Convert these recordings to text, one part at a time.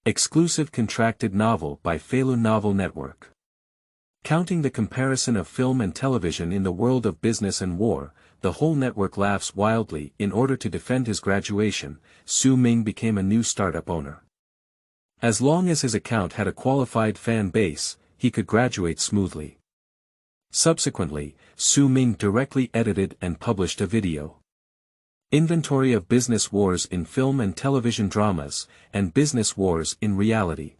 Exclusive contracted novel by Feilu Novel Network. Counting the comparison of film and television in the world of business and war, the whole network laughs wildly. In order to defend his graduation, Ming became a new startup owner. As long as his account had a qualified fan base, he could graduate smoothly. Subsequently, Ming directly edited and published a video. Inventory of business wars in film and television dramas, and business wars in reality.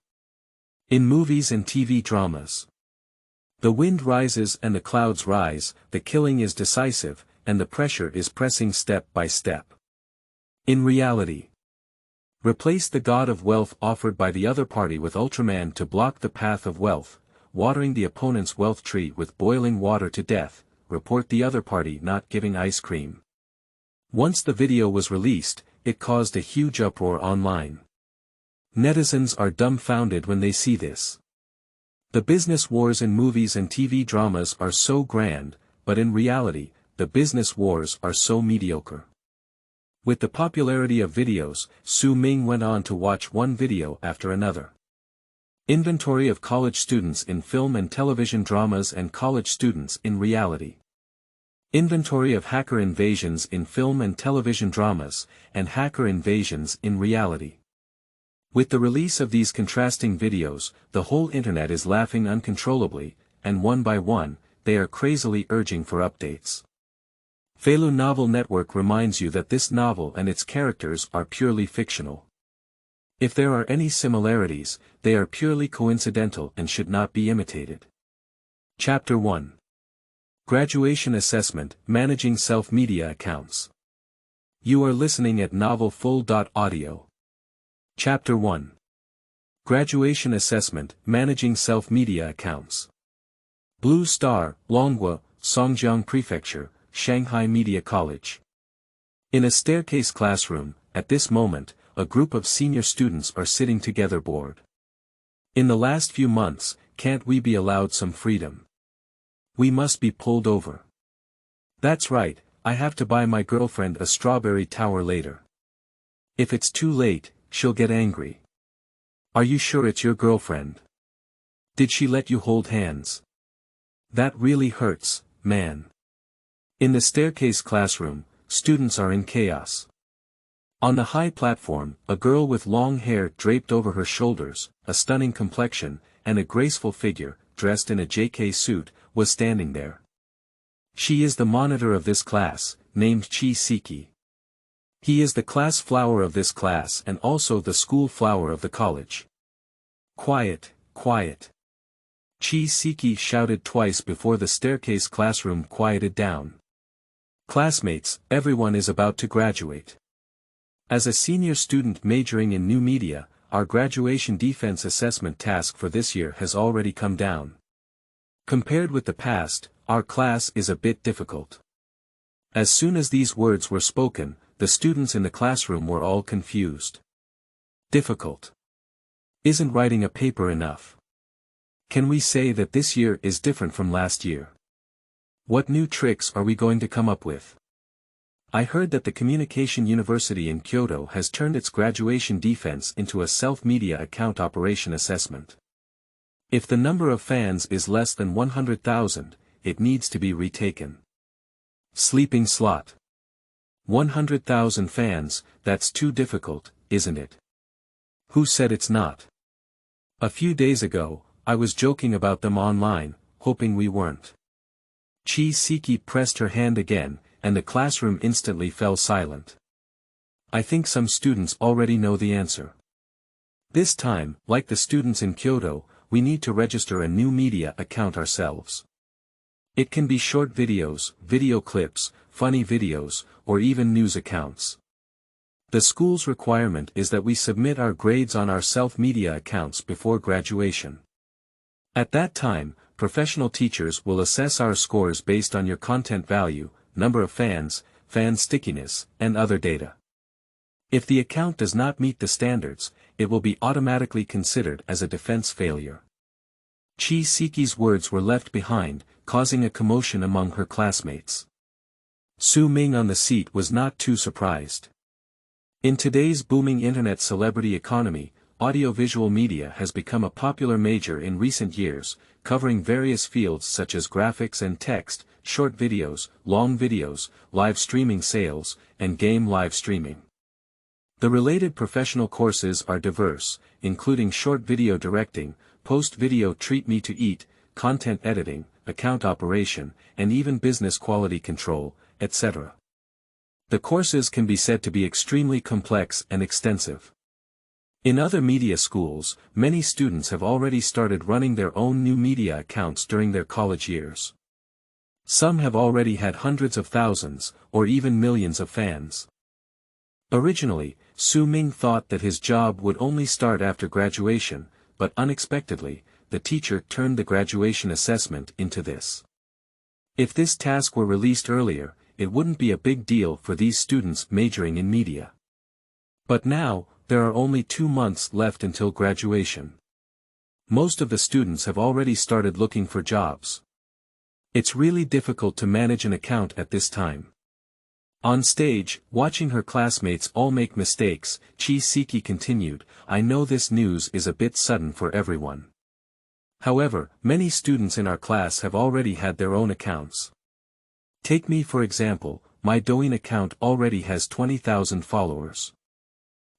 In movies and TV dramas. The wind rises and the clouds rise, the killing is decisive, and the pressure is pressing step by step. In reality. Replace the god of wealth offered by the other party with Ultraman to block the path of wealth, watering the opponent's wealth tree with boiling water to death, report the other party not giving ice cream. Once the video was released, it caused a huge uproar online. Netizens are dumbfounded when they see this. The business wars in movies and TV dramas are so grand, but in reality, the business wars are so mediocre. With the popularity of videos, Ming went on to watch one video after another. Inventory of college students in film and television dramas and college students in reality. Inventory of hacker invasions in film and television dramas, and hacker invasions in reality. With the release of these contrasting videos, the whole internet is laughing uncontrollably, and one by one, they are crazily urging for updates. Feilu Novel Network reminds you that this novel and its characters are purely fictional. If there are any similarities, they are purely coincidental and should not be imitated. Chapter 1. Graduation Assessment, Managing Self-Media Accounts. You are listening at novelfull.audio. Chapter 1. Graduation Assessment, Managing Self-Media Accounts. Blue Star, Longhua, Songjiang Prefecture, Shanghai Media College. In a staircase classroom, at this moment, a group of senior students are sitting together bored. In the last few months, can't we be allowed some freedom? We must be pulled over. That's right, I have to buy my girlfriend a strawberry tower later. If it's too late, she'll get angry. Are you sure it's your girlfriend? Did she let you hold hands? That really hurts, man. In the staircase classroom, students are in chaos. On the high platform, a girl with long hair draped over her shoulders, a stunning complexion, and a graceful figure, dressed in a JK suit, was standing there. She is the monitor of this class, named Chi Siki. He is the class flower of this class and also the school flower of the college. Quiet, quiet. Chi Siki shouted twice before the staircase classroom quieted down. Classmates, everyone is about to graduate. As a senior student majoring in new media, our graduation defense assessment task for this year has already come down. Compared with the past, our class is a bit difficult. As soon as these words were spoken, the students in the classroom were all confused. Difficult. Isn't writing a paper enough? Can we say that this year is different from last year? What new tricks are we going to come up with? I heard that the Communication University in Kyoto has turned its graduation defense into a self-media account operation assessment. If the number of fans is less than 100,000, it needs to be retaken. Sleeping slot. 100,000 fans, that's too difficult, isn't it? Who said it's not? A few days ago, I was joking about them online, hoping we weren't. Chi Siki pressed her hand again, and the classroom instantly fell silent. I think some students already know the answer. This time, like the students in Kyoto, we need to register a new media account ourselves. It can be short videos, video clips, funny videos, or even news accounts. The school's requirement is that we submit our grades on our self-media accounts before graduation. At that time, professional teachers will assess our scores based on your content value, number of fans, fan stickiness, and other data. If the account does not meet the standards, it will be automatically considered as a defense failure. Chi Siki's words were left behind, causing a commotion among her classmates. Ming on the seat was not too surprised. In today's booming internet celebrity economy, audiovisual media has become a popular major in recent years, covering various fields such as graphics and text, short videos, long videos, live streaming sales, and game live streaming. The related professional courses are diverse, including short video directing, post-video treat me to eat, content editing, account operation, and even business quality control, etc. The courses can be said to be extremely complex and extensive. In other media schools, many students have already started running their own new media accounts during their college years. Some have already had hundreds of thousands, or even millions of fans. Originally, Ming thought that his job would only start after graduation, but unexpectedly, the teacher turned the graduation assessment into this. If this task were released earlier, it wouldn't be a big deal for these students majoring in media. But now, there are only 2 months left until graduation. Most of the students have already started looking for jobs. It's really difficult to manage an account at this time. On stage, watching her classmates all make mistakes, Chisiki continued, "I know this news is a bit sudden for everyone. However, many students in our class have already had their own accounts. Take me for example, my Douyin account already has 20,000 followers.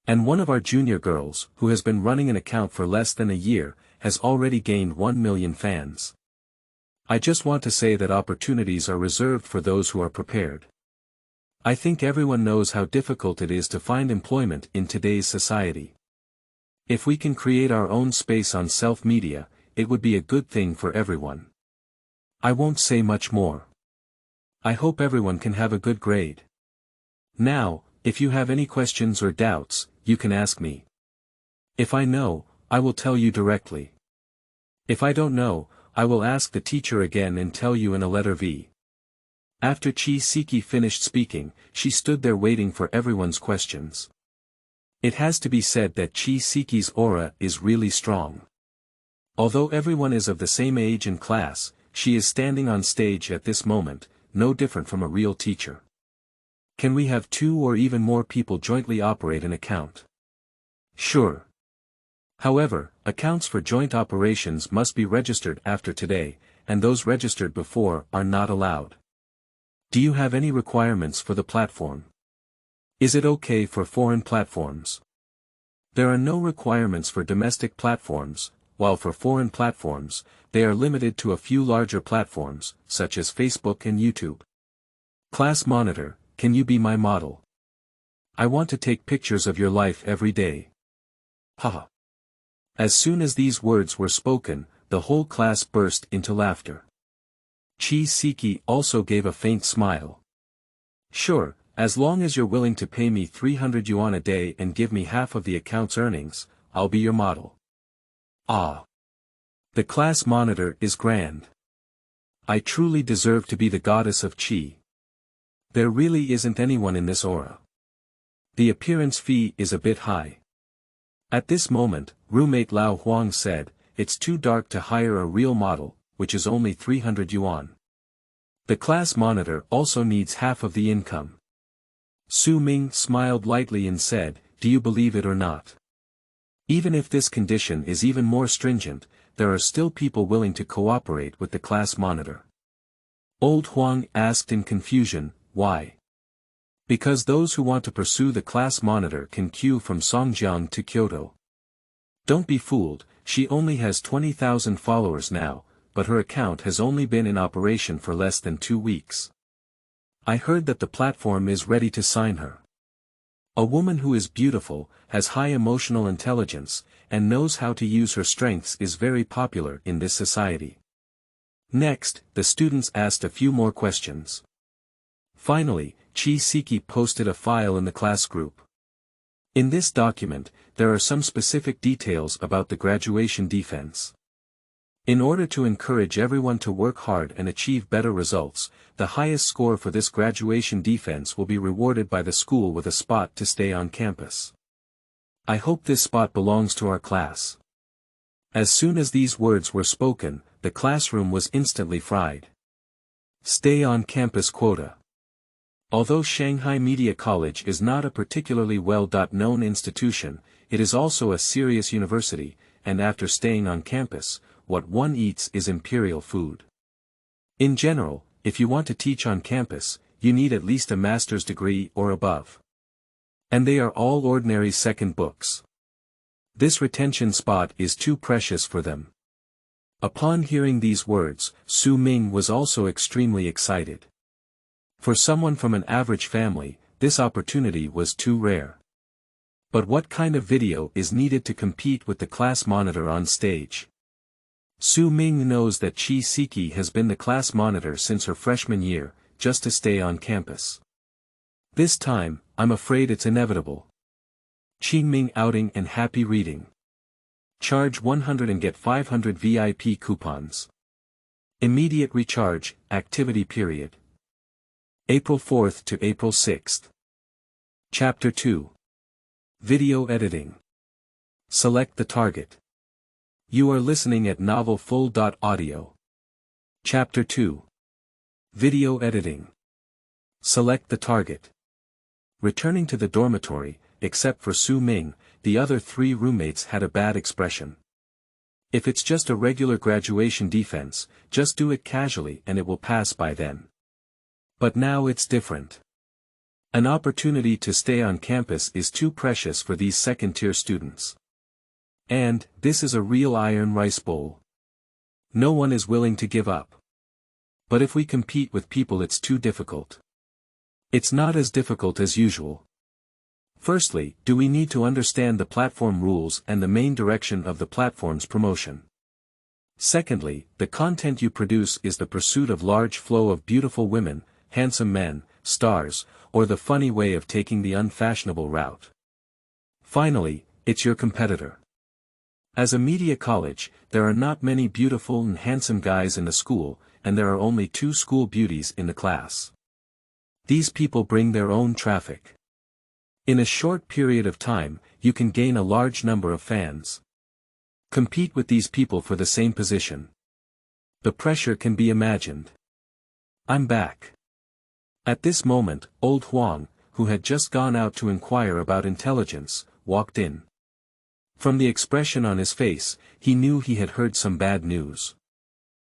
And one of our junior girls, who has been running an account for less than a year, has already gained 1 million fans. I just want to say that opportunities are reserved for those who are prepared. I think everyone knows how difficult it is to find employment in today's society. If we can create our own space on self-media, it would be a good thing for everyone. I won't say much more. I hope everyone can have a good grade. Now, if you have any questions or doubts, you can ask me. If I know, I will tell you directly. If I don't know, I will ask the teacher again and tell you in a letter V." After Chisiki finished speaking, she stood there waiting for everyone's questions. It has to be said that Chisiki's aura is really strong. Although everyone is of the same age and class, she is standing on stage at this moment, no different from a real teacher. Can we have 2 or even more people jointly operate an account? Sure. However, accounts for joint operations must be registered after today, and those registered before are not allowed. Do you have any requirements for the platform? Is it okay for foreign platforms? There are no requirements for domestic platforms, while for foreign platforms, they are limited to a few larger platforms, such as Facebook and YouTube. Class monitor, can you be my model? I want to take pictures of your life every day. Haha. As soon as these words were spoken, the whole class burst into laughter. Chisiki also gave a faint smile. Sure, as long as you're willing to pay me 300 yuan a day and give me half of the account's earnings, I'll be your model. Ah. The class monitor is grand. I truly deserve to be the goddess of Qi. There really isn't anyone in this aura. The appearance fee is a bit high. At this moment, roommate Lao Huang said, "It's too dark to hire a real model, which is only 300 yuan. The class monitor also needs half of the income." Ming smiled lightly and said, "Do you believe it or not? Even if this condition is even more stringent, there are still people willing to cooperate with the class monitor." Old Huang asked in confusion, "Why?" "Because those who want to pursue the class monitor can queue from Songjiang to Kyoto. Don't be fooled, she only has 20,000 followers now, but her account has only been in operation for less than 2 weeks. I heard that the platform is ready to sign her. A woman who is beautiful, has high emotional intelligence, and knows how to use her strengths is very popular in this society." Next, the students asked a few more questions. Finally, Chisiki posted a file in the class group. In this document, there are some specific details about the graduation defense. In order to encourage everyone to work hard and achieve better results, the highest score for this graduation defense will be rewarded by the school with a spot to stay on campus. I hope this spot belongs to our class. As soon as these words were spoken, the classroom was instantly fried. Stay on campus quota. Although Shanghai Media College is not a particularly well-known institution, it is also a serious university, and after staying on campus, what one eats is imperial food. In general, if you want to teach on campus, you need at least a master's degree or above. And they are all ordinary second books. This retention spot is too precious for them. Upon hearing these words, Su Ming was also extremely excited. For someone from an average family, this opportunity was too rare. But what kind of video is needed to compete with the class monitor on stage? Su Ming knows that Chi Siki has been the class monitor since her freshman year, just to stay on campus. This time, I'm afraid it's inevitable. Chi Ming outing and happy reading. Charge 100 and get 500 VIP coupons. Immediate recharge, activity period. April 4th to April 6th. Chapter 2. Video editing. Select the target. You are listening at novelfull.audio. Chapter 2. Video editing. Select the target. Returning to the dormitory, except for Su Ming, the other 3 roommates had a bad expression. If it's just a regular graduation defense, just do it casually and it will pass by then. But now it's different. An opportunity to stay on campus is too precious for these second-tier students. And, this is a real iron rice bowl. No one is willing to give up. But if we compete with people, it's too difficult. It's not as difficult as usual. Firstly, do we need to understand the platform rules and the main direction of the platform's promotion? Secondly, the content you produce is the pursuit of large flow of beautiful women, handsome men, stars, or the funny way of taking the unfashionable route. Finally, it's your competitor. As a media college, there are not many beautiful and handsome guys in the school, and there are only 2 school beauties in the class. These people bring their own traffic. In a short period of time, you can gain a large number of fans. Compete with these people for the same position. The pressure can be imagined. I'm back. At this moment, old Huang, who had just gone out to inquire about intelligence, walked in. From the expression on his face, he knew he had heard some bad news.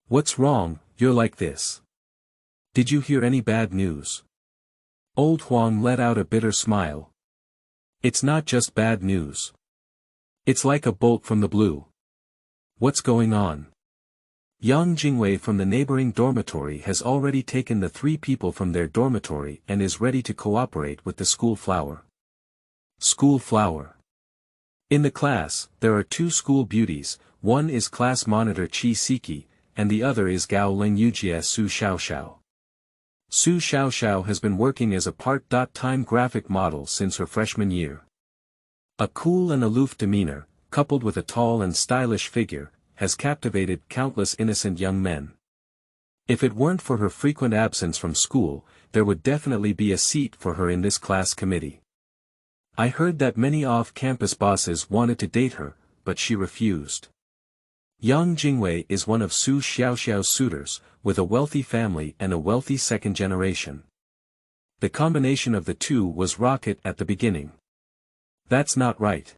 What's wrong, you're like this? Did you hear any bad news? Old Huang let out a bitter smile. It's not just bad news. It's like a bolt from the blue. What's going on? Yang Jingwei from the neighboring dormitory has already taken the 3 people from their dormitory and is ready to cooperate with the school flower. School flower. In the class, there are 2 school beauties, one is class monitor Chi Siki, and the other is Gao Ling Yujie Su Xiaoxiao. Su Xiaoxiao has been working as a part-time graphic model since her freshman year. A cool and aloof demeanor, coupled with a tall and stylish figure, has captivated countless innocent young men. If it weren't for her frequent absence from school, there would definitely be a seat for her in this class committee. I heard that many off-campus bosses wanted to date her, but she refused. Yang Jingwei is one of Su Xiaoxiao's suitors, with a wealthy family and a wealthy second generation. The combination of the 2 was rocket at the beginning. That's not right.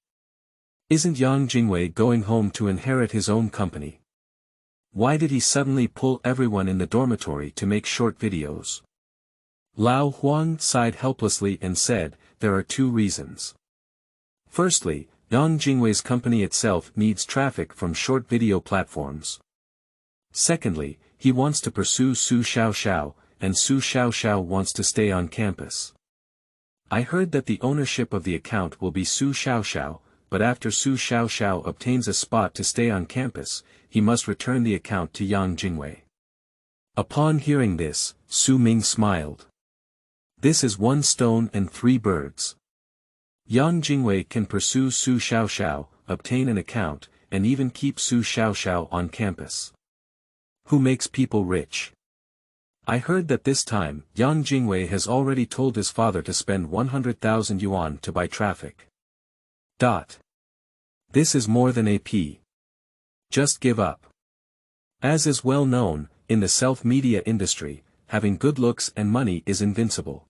Isn't Yang Jingwei going home to inherit his own company? Why did he suddenly pull everyone in the dormitory to make short videos? Lao Huang sighed helplessly and said, there are 2 reasons. Firstly, Yang Jingwei's company itself needs traffic from short video platforms. Secondly, he wants to pursue Su Xiaoxiao, and Su Xiaoxiao wants to stay on campus. I heard that the ownership of the account will be Su Xiaoxiao, but after Su Xiaoxiao obtains a spot to stay on campus, he must return the account to Yang Jingwei. Upon hearing this, Su Ming smiled. This is 1 stone and 3 birds. Yang Jingwei can pursue Su Xiaoxiao, obtain an account, and even keep Su Xiaoxiao on campus. Who makes people rich? I heard that this time, Yang Jingwei has already told his father to spend 100,000 yuan to buy traffic. This is more than AP. Just give up. As is well known, in the self-media industry, having good looks and money is invincible.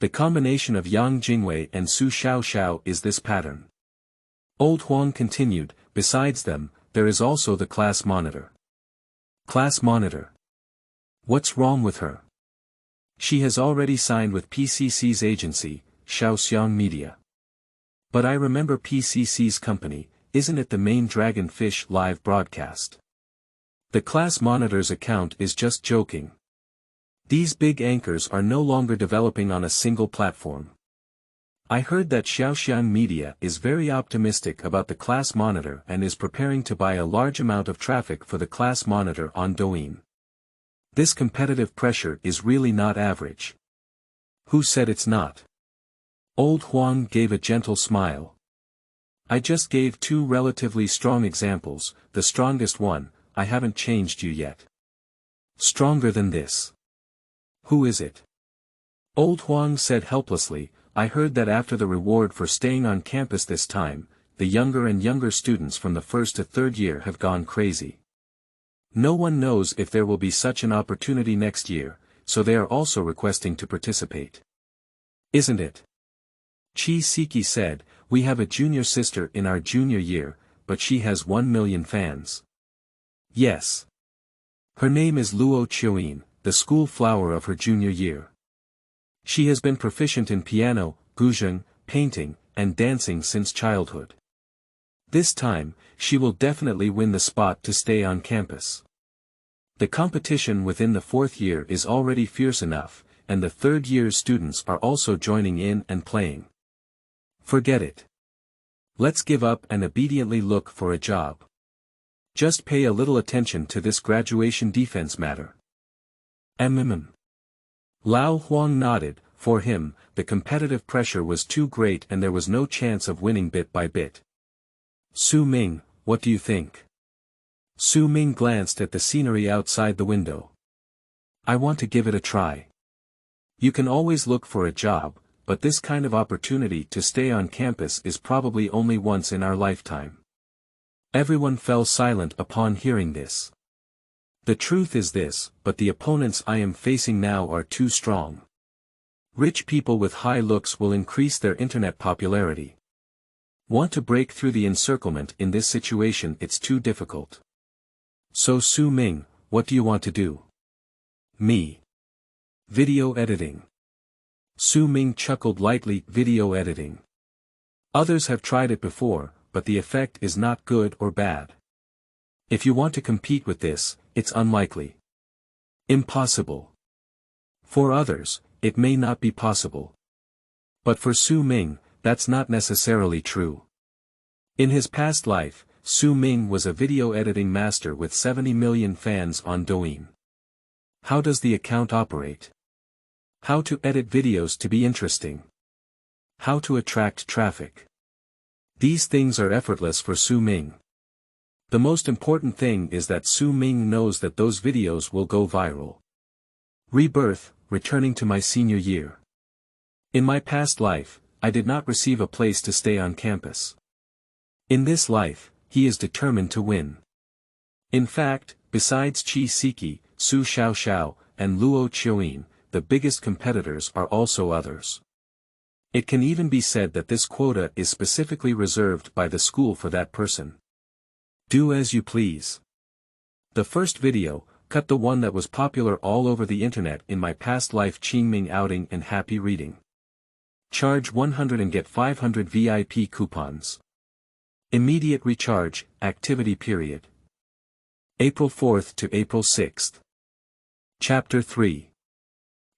The combination of Yang Jingwei and Su Xiaoxiao is this pattern. Old Huang continued, besides them, there is also the class monitor. Class monitor. What's wrong with her? She has already signed with PCC's agency, Shaoxiang Media. But I remember PCC's company, isn't it the main Dragonfish live broadcast? The class monitor's account is just joking. These big anchors are no longer developing on a single platform. I heard that Shaoxiang Media is very optimistic about the class monitor and is preparing to buy a large amount of traffic for the class monitor on Douyin. This competitive pressure is really not average. Who said it's not? Old Huang gave a gentle smile. I just gave two relatively strong examples, the strongest one, I haven't changed you yet. Stronger than this. Who is it? Old Huang said helplessly, I heard that after the reward for staying on campus this time, the younger and younger students from the first to third year have gone crazy. No one knows if there will be such an opportunity next year, so they are also requesting to participate. Isn't it? Chi Siki said, we have a junior sister in our junior year, but she has 1 million fans. Yes. Her name is Luo Chioyin, the school flower of her junior year. She has been proficient in piano, guzheng, painting, and dancing since childhood. This time, she will definitely win the spot to stay on campus. The competition within the fourth year is already fierce enough, and the third year's students are also joining in and playing. Forget it. Let's give up and obediently look for a job. Just pay a little attention to this graduation defense matter. Lao Huang nodded. For him, the competitive pressure was too great and there was no chance of winning bit by bit. Su Ming, what do you think? Su Ming glanced at the scenery outside the window. I want to give it a try. You can always look for a job, but this kind of opportunity to stay on campus is probably only once in our lifetime. Everyone fell silent upon hearing this. The truth is this, but the opponents I am facing now are too strong. Rich people with high looks will increase their internet popularity. Want to break through the encirclement in this situation, it's too difficult. So Su Ming, what do you want to do? Me. Video editing. Su Ming chuckled lightly, video editing. Others have tried it before, but the effect is not good or bad. If you want to compete with this, it's unlikely. Impossible. For others, it may not be possible. But for Su Ming, that's not necessarily true. In his past life, Su Ming was a video editing master with 70 million fans on Douyin. How does the account operate? How to edit videos to be interesting? How to attract traffic? These things are effortless for Su Ming. The most important thing is that Su Ming knows that those videos will go viral. Rebirth, returning to my senior year. In my past life, I did not receive a place to stay on campus. In this life, he is determined to win. In fact, besides Chi Siki, Su Xiaoxiao, and Luo Chioyin, the biggest competitors are also others. It can even be said that this quota is specifically reserved by the school for that person. Do as you please. The first video, cut the one that was popular all over the internet in my past life, Qingming outing and happy reading. Charge 100 and get 500 VIP coupons. Immediate recharge, activity period. April 4th to April 6th. Chapter 3.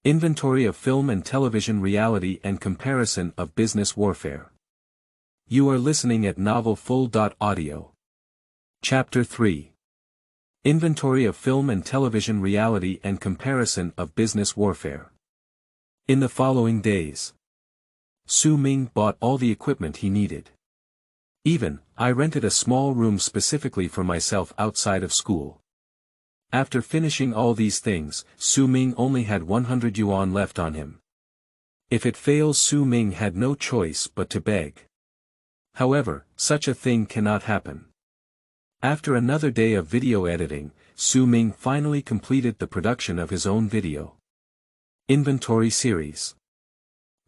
Inventory of film and television reality and comparison of business warfare. You are listening at novelfull.audio. Chapter 3. Inventory of film and television reality and comparison of business warfare. In the following days, Su Ming bought all the equipment he needed. Even, I rented a small room specifically for myself outside of school. After finishing all these things, Su Ming only had 100 yuan left on him. If it fails, Su Ming had no choice but to beg. However, such a thing cannot happen. After another day of video editing, Su Ming finally completed the production of his own video. Inventory series.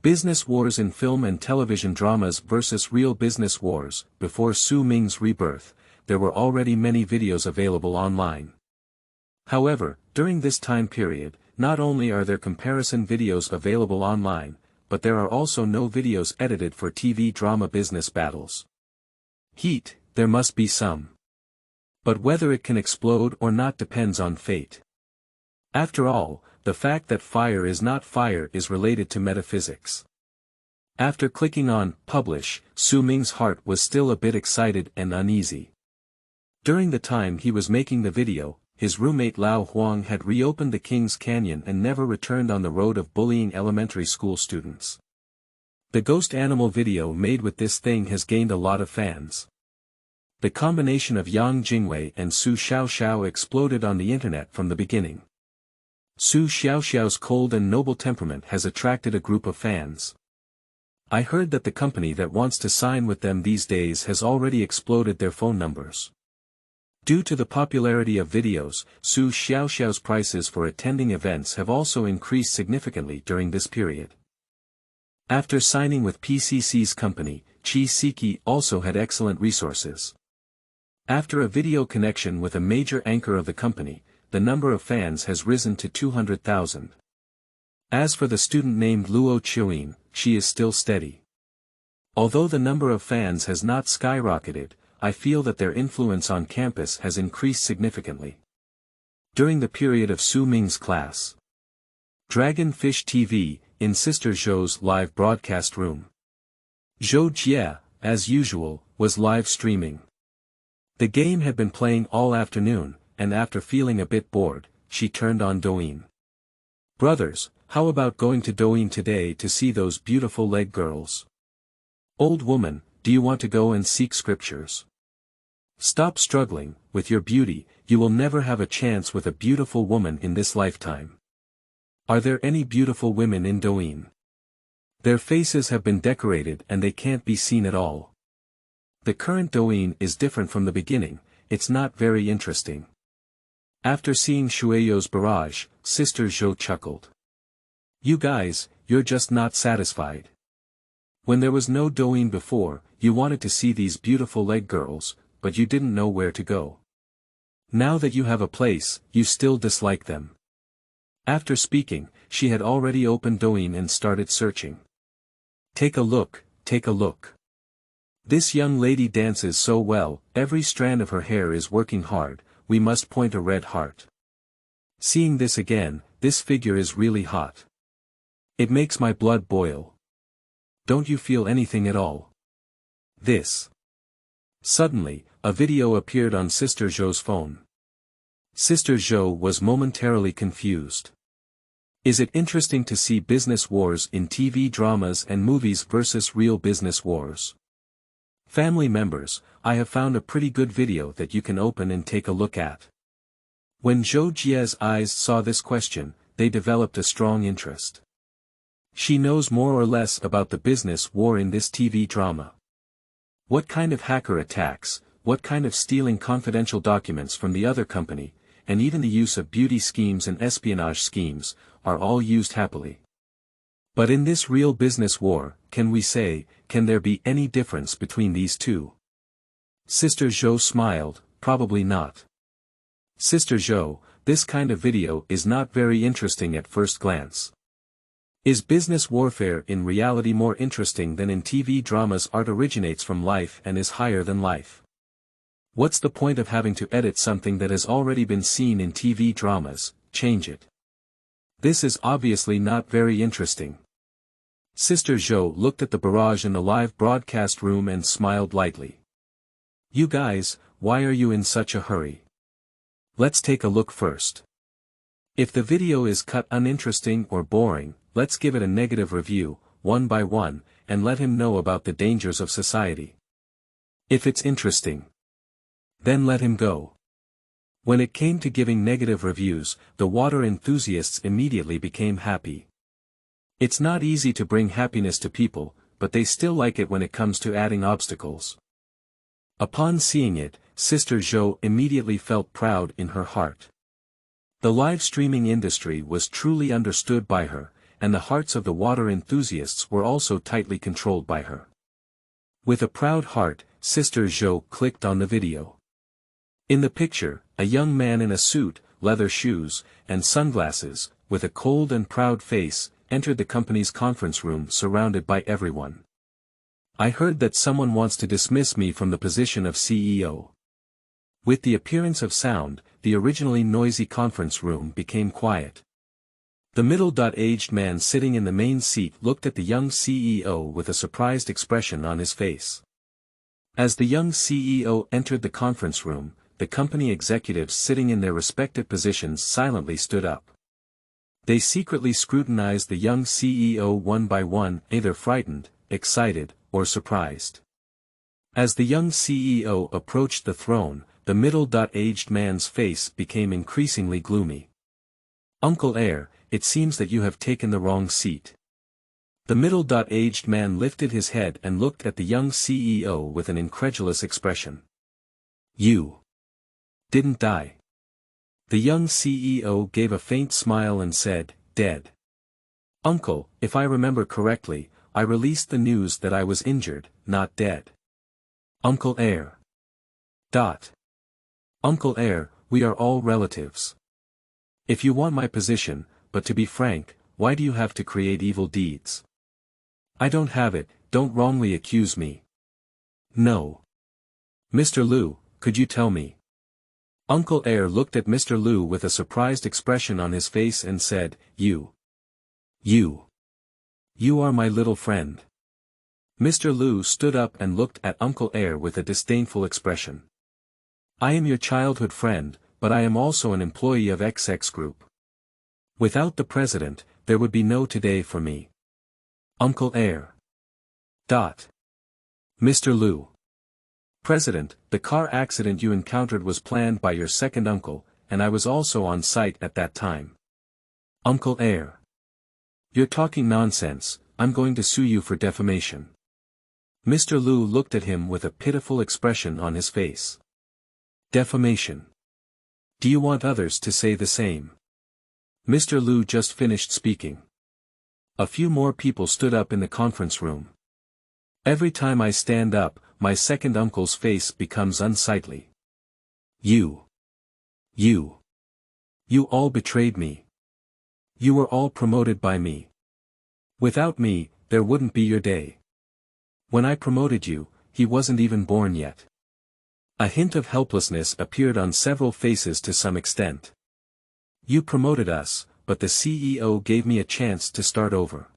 Business wars in film and television dramas versus real business wars. Before Su Ming's rebirth, there were already many videos available online. However, during this time period, not only are there comparison videos available online, but there are also no videos edited for TV drama business battles. Heat, there must be some. But whether it can explode or not depends on fate. After all, the fact that fire is not fire is related to metaphysics. After clicking on Publish, Su Ming's heart was still a bit excited and uneasy. During the time he was making the video, his roommate Lao Huang had reopened the King's Canyon and never returned on the road of bullying elementary school students. The ghost animal video made with this thing has gained a lot of fans. The combination of Yang Jingwei and Su Xiaoxiao exploded on the internet from the beginning. Su Xiaoxiao's cold and noble temperament has attracted a group of fans. I heard that the company that wants to sign with them these days has already exploded their phone numbers. Due to the popularity of videos, Su Xiaoxiao's prices for attending events have also increased significantly during this period. After signing with PCC's company, Qi Siki also had excellent resources. After a video connection with a major anchor of the company, the number of fans has risen to 200,000. As for the student named Luo Qiuyin, she is still steady. Although the number of fans has not skyrocketed, I feel that their influence on campus has increased significantly. During the period of Su Ming's class. Dragonfish TV, in Sister Zhou's live broadcast room. Zhou Jie, as usual, was live streaming. The game had been playing all afternoon, and after feeling a bit bored, she turned on Douyin. Brothers, how about going to Douyin today to see those beautiful leg girls? Old woman, do you want to go and seek scriptures? Stop struggling, with your beauty, you will never have a chance with a beautiful woman in this lifetime. Are there any beautiful women in Douyin? Their faces have been decorated and they can't be seen at all. The current Douyin is different from the beginning, it's not very interesting. After seeing Shueyo's barrage, Sister Zhou chuckled. You guys, you're just not satisfied. When there was no Douyin before, you wanted to see these beautiful leg girls, but you didn't know where to go. Now that you have a place, you still dislike them. After speaking, she had already opened Douyin and started searching. Take a look, take a look. This young lady dances so well, every strand of her hair is working hard, we must point a red heart. Seeing this again, this figure is really hot. It makes my blood boil. Don't you feel anything at all? This. Suddenly, a video appeared on Sister Zhou's phone. Sister Zhou was momentarily confused. Is it interesting to see business wars in TV dramas and movies versus real business wars? Family members, I have found a pretty good video that you can open and take a look at. When Zhou Jie's eyes saw this question, they developed a strong interest. She knows more or less about the business war in this TV drama. What kind of hacker attacks, what kind of stealing confidential documents from the other company, and even the use of beauty schemes and espionage schemes, are all used happily. But in this real business war, can we say, can there be any difference between these two? Sister Zhou smiled, probably not. Sister Zhou, this kind of video is not very interesting at first glance. Is business warfare in reality more interesting than in TV dramas? Art originates from life and is higher than life. What's the point of having to edit something that has already been seen in TV dramas, change it? This is obviously not very interesting. Sister Zhou looked at the barrage in the live broadcast room and smiled lightly. You guys, why are you in such a hurry? Let's take a look first. If the video is cut uninteresting or boring, let's give it a negative review, one by one, and let him know about the dangers of society. If it's interesting, then let him go. When it came to giving negative reviews, the water enthusiasts immediately became happy. It's not easy to bring happiness to people, but they still like it when it comes to adding obstacles. Upon seeing it, Sister Zhou immediately felt proud in her heart. The live streaming industry was truly understood by her, and the hearts of the water enthusiasts were also tightly controlled by her. With a proud heart, Sister Zhou clicked on the video. In the picture, a young man in a suit, leather shoes, and sunglasses, with a cold and proud face, entered the company's conference room surrounded by everyone. I heard that someone wants to dismiss me from the position of CEO. With the appearance of sound, the originally noisy conference room became quiet. The middle-aged man sitting in the main seat looked at the young CEO with a surprised expression on his face. As the young CEO entered the conference room, the company executives sitting in their respective positions silently stood up. They secretly scrutinized the young CEO one by one, either frightened, excited, or surprised. As the young CEO approached the throne, the middle-aged man's face became increasingly gloomy. "Uncle Heir, it seems that you have taken the wrong seat." The middle-aged man lifted his head and looked at the young CEO with an incredulous expression. "You didn't die." The young CEO gave a faint smile and said, "Dead." "Uncle, if I remember correctly, I released the news that I was injured, not dead." "Uncle Heir. Uncle Heir, we are all relatives. If you want my position, but to be frank, why do you have to create evil deeds?" "I don't have it, don't wrongly accuse me." "No. Mr. Liu, could you tell me?" Uncle Heir looked at Mr. Liu with a surprised expression on his face and said, You are my little friend." Mr. Liu stood up and looked at Uncle Heir with a disdainful expression. "I am your childhood friend, but I am also an employee of XX Group. Without the president, there would be no today for me." Uncle Heir. Mr. Liu. "President, the car accident you encountered was planned by your second uncle, and I was also on site at that time." Uncle Heir. "You're talking nonsense, I'm going to sue you for defamation." Mr. Liu looked at him with a pitiful expression on his face. "Defamation. Do you want others to say the same?" Mr. Liu just finished speaking. A few more people stood up in the conference room. "Every time I stand up, my second uncle's face becomes unsightly. You all betrayed me. You were all promoted by me. Without me, there wouldn't be your day. When I promoted you, he wasn't even born yet." A hint of helplessness appeared on several faces to some extent. "You promoted us, but the CEO gave me a chance to start over.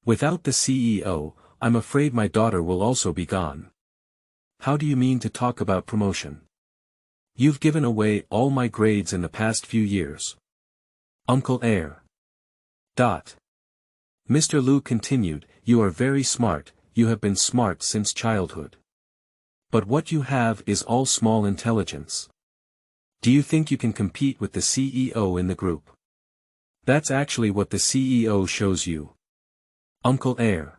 Without the CEO, I'm afraid my daughter will also be gone." "How do you mean to talk about promotion? You've given away all my grades in the past few years." Uncle Heir. Mr. Liu continued, "You are very smart, you have been smart since childhood. But what you have is all small intelligence. Do you think you can compete with the CEO in the group? That's actually what the CEO shows you." Uncle Heir.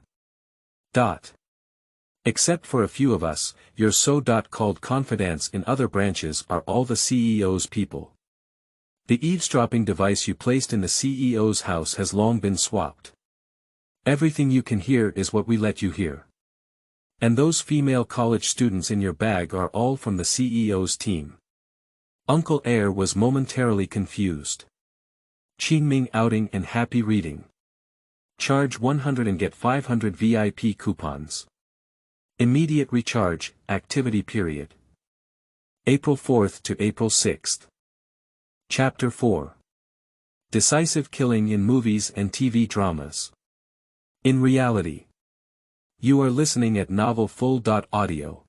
Except for a few of us, your so-called confidants in other branches are all the CEO's people. The eavesdropping device you placed in the CEO's house has long been swapped. Everything you can hear is what we let you hear. And those female college students in your bag are all from the CEO's team." Uncle Heir was momentarily confused. Ming outing and happy reading. Charge 100 and get 500 VIP coupons. Immediate recharge, activity period. April 4th to April 6th. Chapter 4. Decisive killing in movies and TV dramas. In reality. You are listening at novelfull.audio.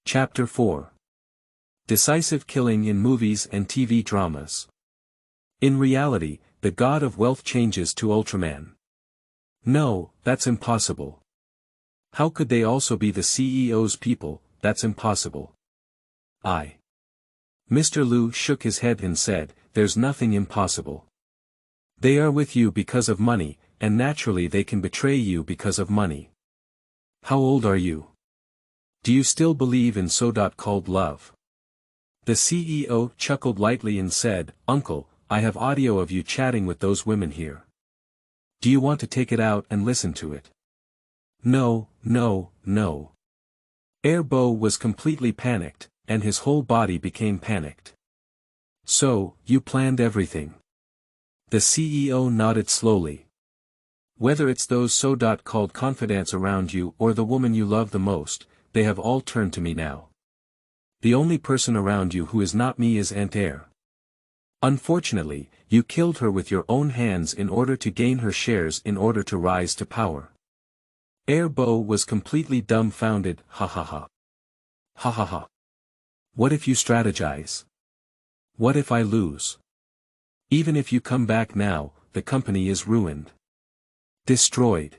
Chapter 4. Decisive killing in movies and TV dramas. In reality, the god of wealth changes to Ultraman. No, that's impossible. How could they also be the CEO's people? That's impossible. Mr. Liu shook his head and said, "There's nothing impossible. They are with you because of money, and naturally they can betray you because of money. How old are you? Do you still believe in so-called love?" The CEO chuckled lightly and said, "Uncle, I have audio of you chatting with those women here." Do you want to take it out and listen to it? No, no, no. Zhou was completely panicked, and his whole body became panicked. So, you planned everything. The CEO nodded slowly. Whether it's those so-called confidants around you or the woman you love the most, they have all turned to me now. The only person around you who is not me is Aunt Air. Unfortunately, you killed her with your own hands in order to gain her shares in order to rise to power. Zhou was completely dumbfounded. Ha ha ha. Ha ha ha. What if you strategize? What if I lose? Even if you come back now, the company is ruined. Destroyed.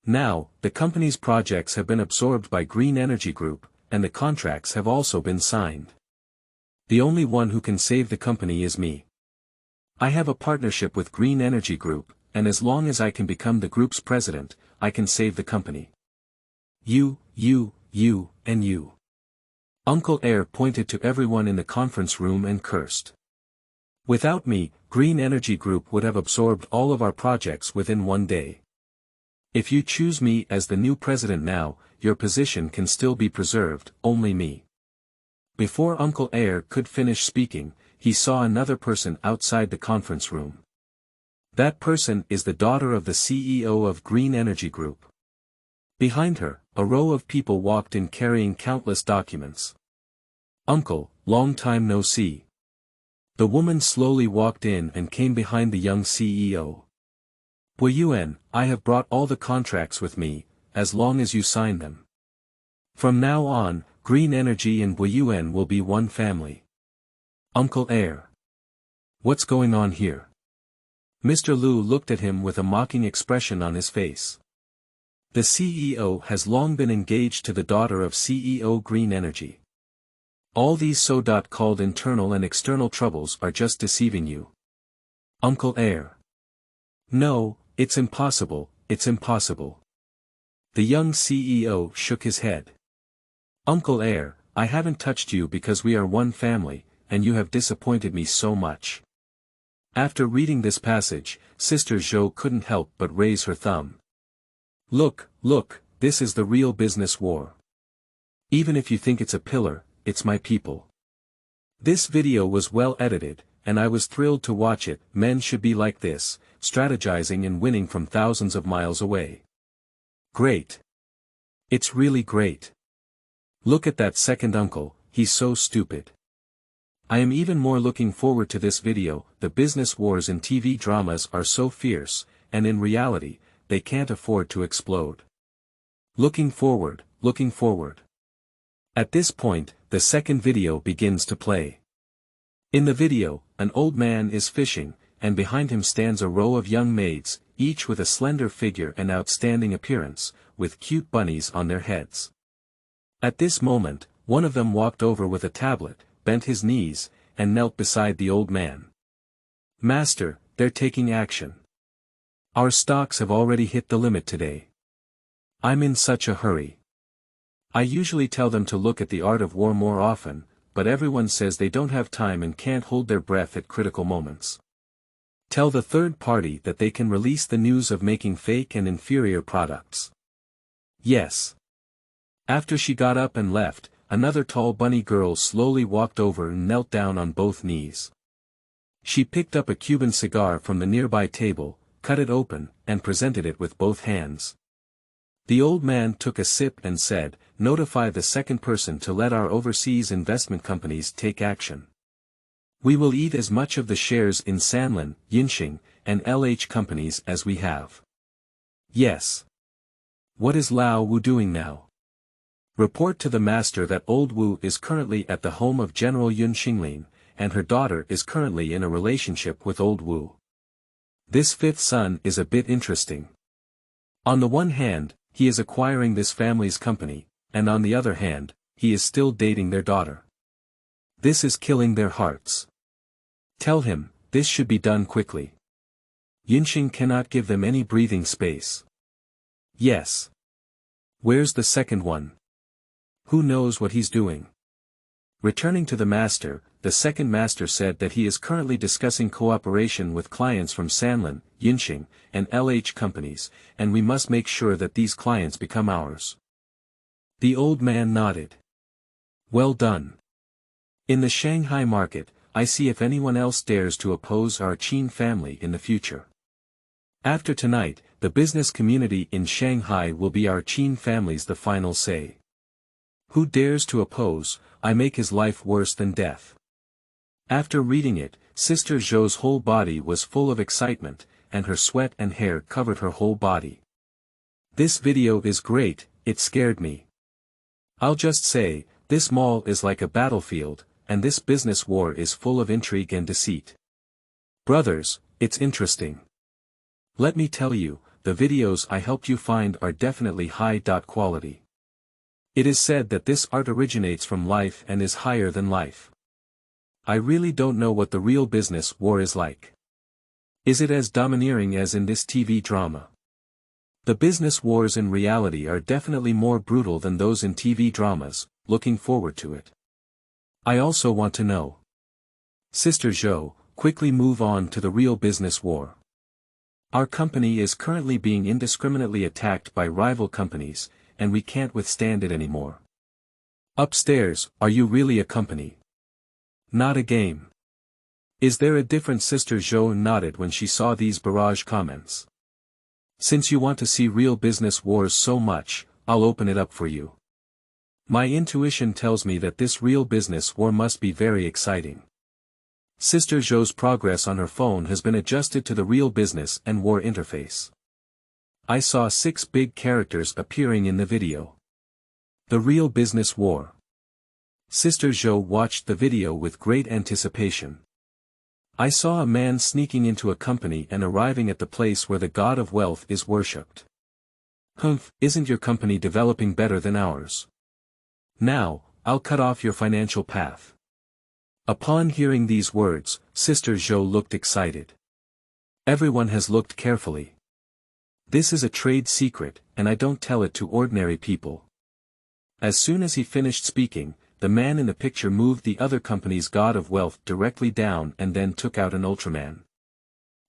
Now, the company's projects have been absorbed by Green Energy Group, and the contracts have also been signed. The only one who can save the company is me. I have a partnership with Green Energy Group, and as long as I can become the group's president, I can save the company. You, and you. Uncle Air pointed to everyone in the conference room and cursed. Without me, Green Energy Group would have absorbed all of our projects within one day. If you choose me as the new president now, your position can still be preserved, only me. Before Uncle Air could finish speaking, he saw another person outside the conference room. That person is the daughter of the CEO of Green Energy Group. Behind her, a row of people walked in carrying countless documents. Uncle, long time no see. The woman slowly walked in and came behind the young CEO. Buiyuan, I have brought all the contracts with me, as long as you sign them. From now on, Green Energy and Buiyuan will be one family. Uncle Air. What's going on here? Mr. Liu looked at him with a mocking expression on his face. The CEO has long been engaged to the daughter of CEO Green Energy. All these so-called internal and external troubles are just deceiving you. Uncle Air. No, it's impossible, it's impossible. The young CEO shook his head. Uncle Air, I haven't touched you because we are one family, and you have disappointed me so much. After reading this passage, Sister Zhou couldn't help but raise her thumb. Look, this is the real business war. Even if you think it's a pillar, it's my people. This video was well edited, and I was thrilled to watch it. Men should be like this, strategizing and winning from thousands of miles away. Great. It's really great. Look at that second uncle, he's so stupid. I am even more looking forward to this video. The business wars in TV dramas are so fierce, and in reality, they can't afford to explode. Looking forward. At this point, the second video begins to play. In the video, an old man is fishing, and behind him stands a row of young maids, each with a slender figure and outstanding appearance, with cute bunnies on their heads. At this moment, one of them walked over with a tablet, bent his knees, and knelt beside the old man. Master, they're taking action. Our stocks have already hit the limit today. I'm in such a hurry. I usually tell them to look at the art of war more often, but everyone says they don't have time and can't hold their breath at critical moments. Tell the third party that they can release the news of making fake and inferior products. Yes. After she got up and left, another tall bunny girl slowly walked over and knelt down on both knees. She picked up a Cuban cigar from the nearby table, cut it open, and presented it with both hands. The old man took a sip and said, "Notify the second person to let our overseas investment companies take action. We will eat as much of the shares in Sanlin, Yinxing, and LH companies as we have." Yes. What is Lao Wu doing now? Report to the master that old Wu is currently at the home of General Yun Xinglin, and her daughter is currently in a relationship with old Wu. This fifth son is a bit interesting. On the one hand, he is acquiring this family's company, and on the other hand, he is still dating their daughter. This is killing their hearts. Tell him, this should be done quickly. Yinxing cannot give them any breathing space. Yes. Where's the second one? Who knows what he's doing? Returning to the master, the second master said that he is currently discussing cooperation with clients from Sanlin, Yinxing, and LH companies, and we must make sure that these clients become ours. The old man nodded. Well done. In the Shanghai market, I see if anyone else dares to oppose our Qin family in the future. After tonight, the business community in Shanghai will be our Qin family's the final say. Who dares to oppose, I make his life worse than death. After reading it, Sister Zhou's whole body was full of excitement, and her sweat and hair covered her whole body. This video is great, it scared me. I'll just say, this mall is like a battlefield, and this business war is full of intrigue and deceit. Brothers, it's interesting. Let me tell you, the videos I helped you find are definitely high quality. It is said that this art originates from life and is higher than life. I really don't know what the real business war is like. Is it as domineering as in this TV drama? The business wars in reality are definitely more brutal than those in TV dramas, looking forward to it. I also want to know. Sister Zhou, quickly move on to the real business war. Our company is currently being indiscriminately attacked by rival companies, and we can't withstand it anymore. Upstairs, are you really a company? Not a game. Is there a difference? Sister Zhou nodded when she saw these barrage comments. Since you want to see real business wars so much, I'll open it up for you. My intuition tells me that this real business war must be very exciting. Sister Zhou's progress on her phone has been adjusted to the real business and war interface. I saw 6 big characters appearing in the video. The real business war. Sister Zhou watched the video with great anticipation. I saw a man sneaking into a company and arriving at the place where the god of wealth is worshipped. Humph, isn't your company developing better than ours? Now, I'll cut off your financial path. Upon hearing these words, Sister Zhou looked excited. Everyone has looked carefully. This is a trade secret, and I don't tell it to ordinary people. As soon as he finished speaking, the man in the picture moved the other company's god of wealth directly down and then took out an Ultraman.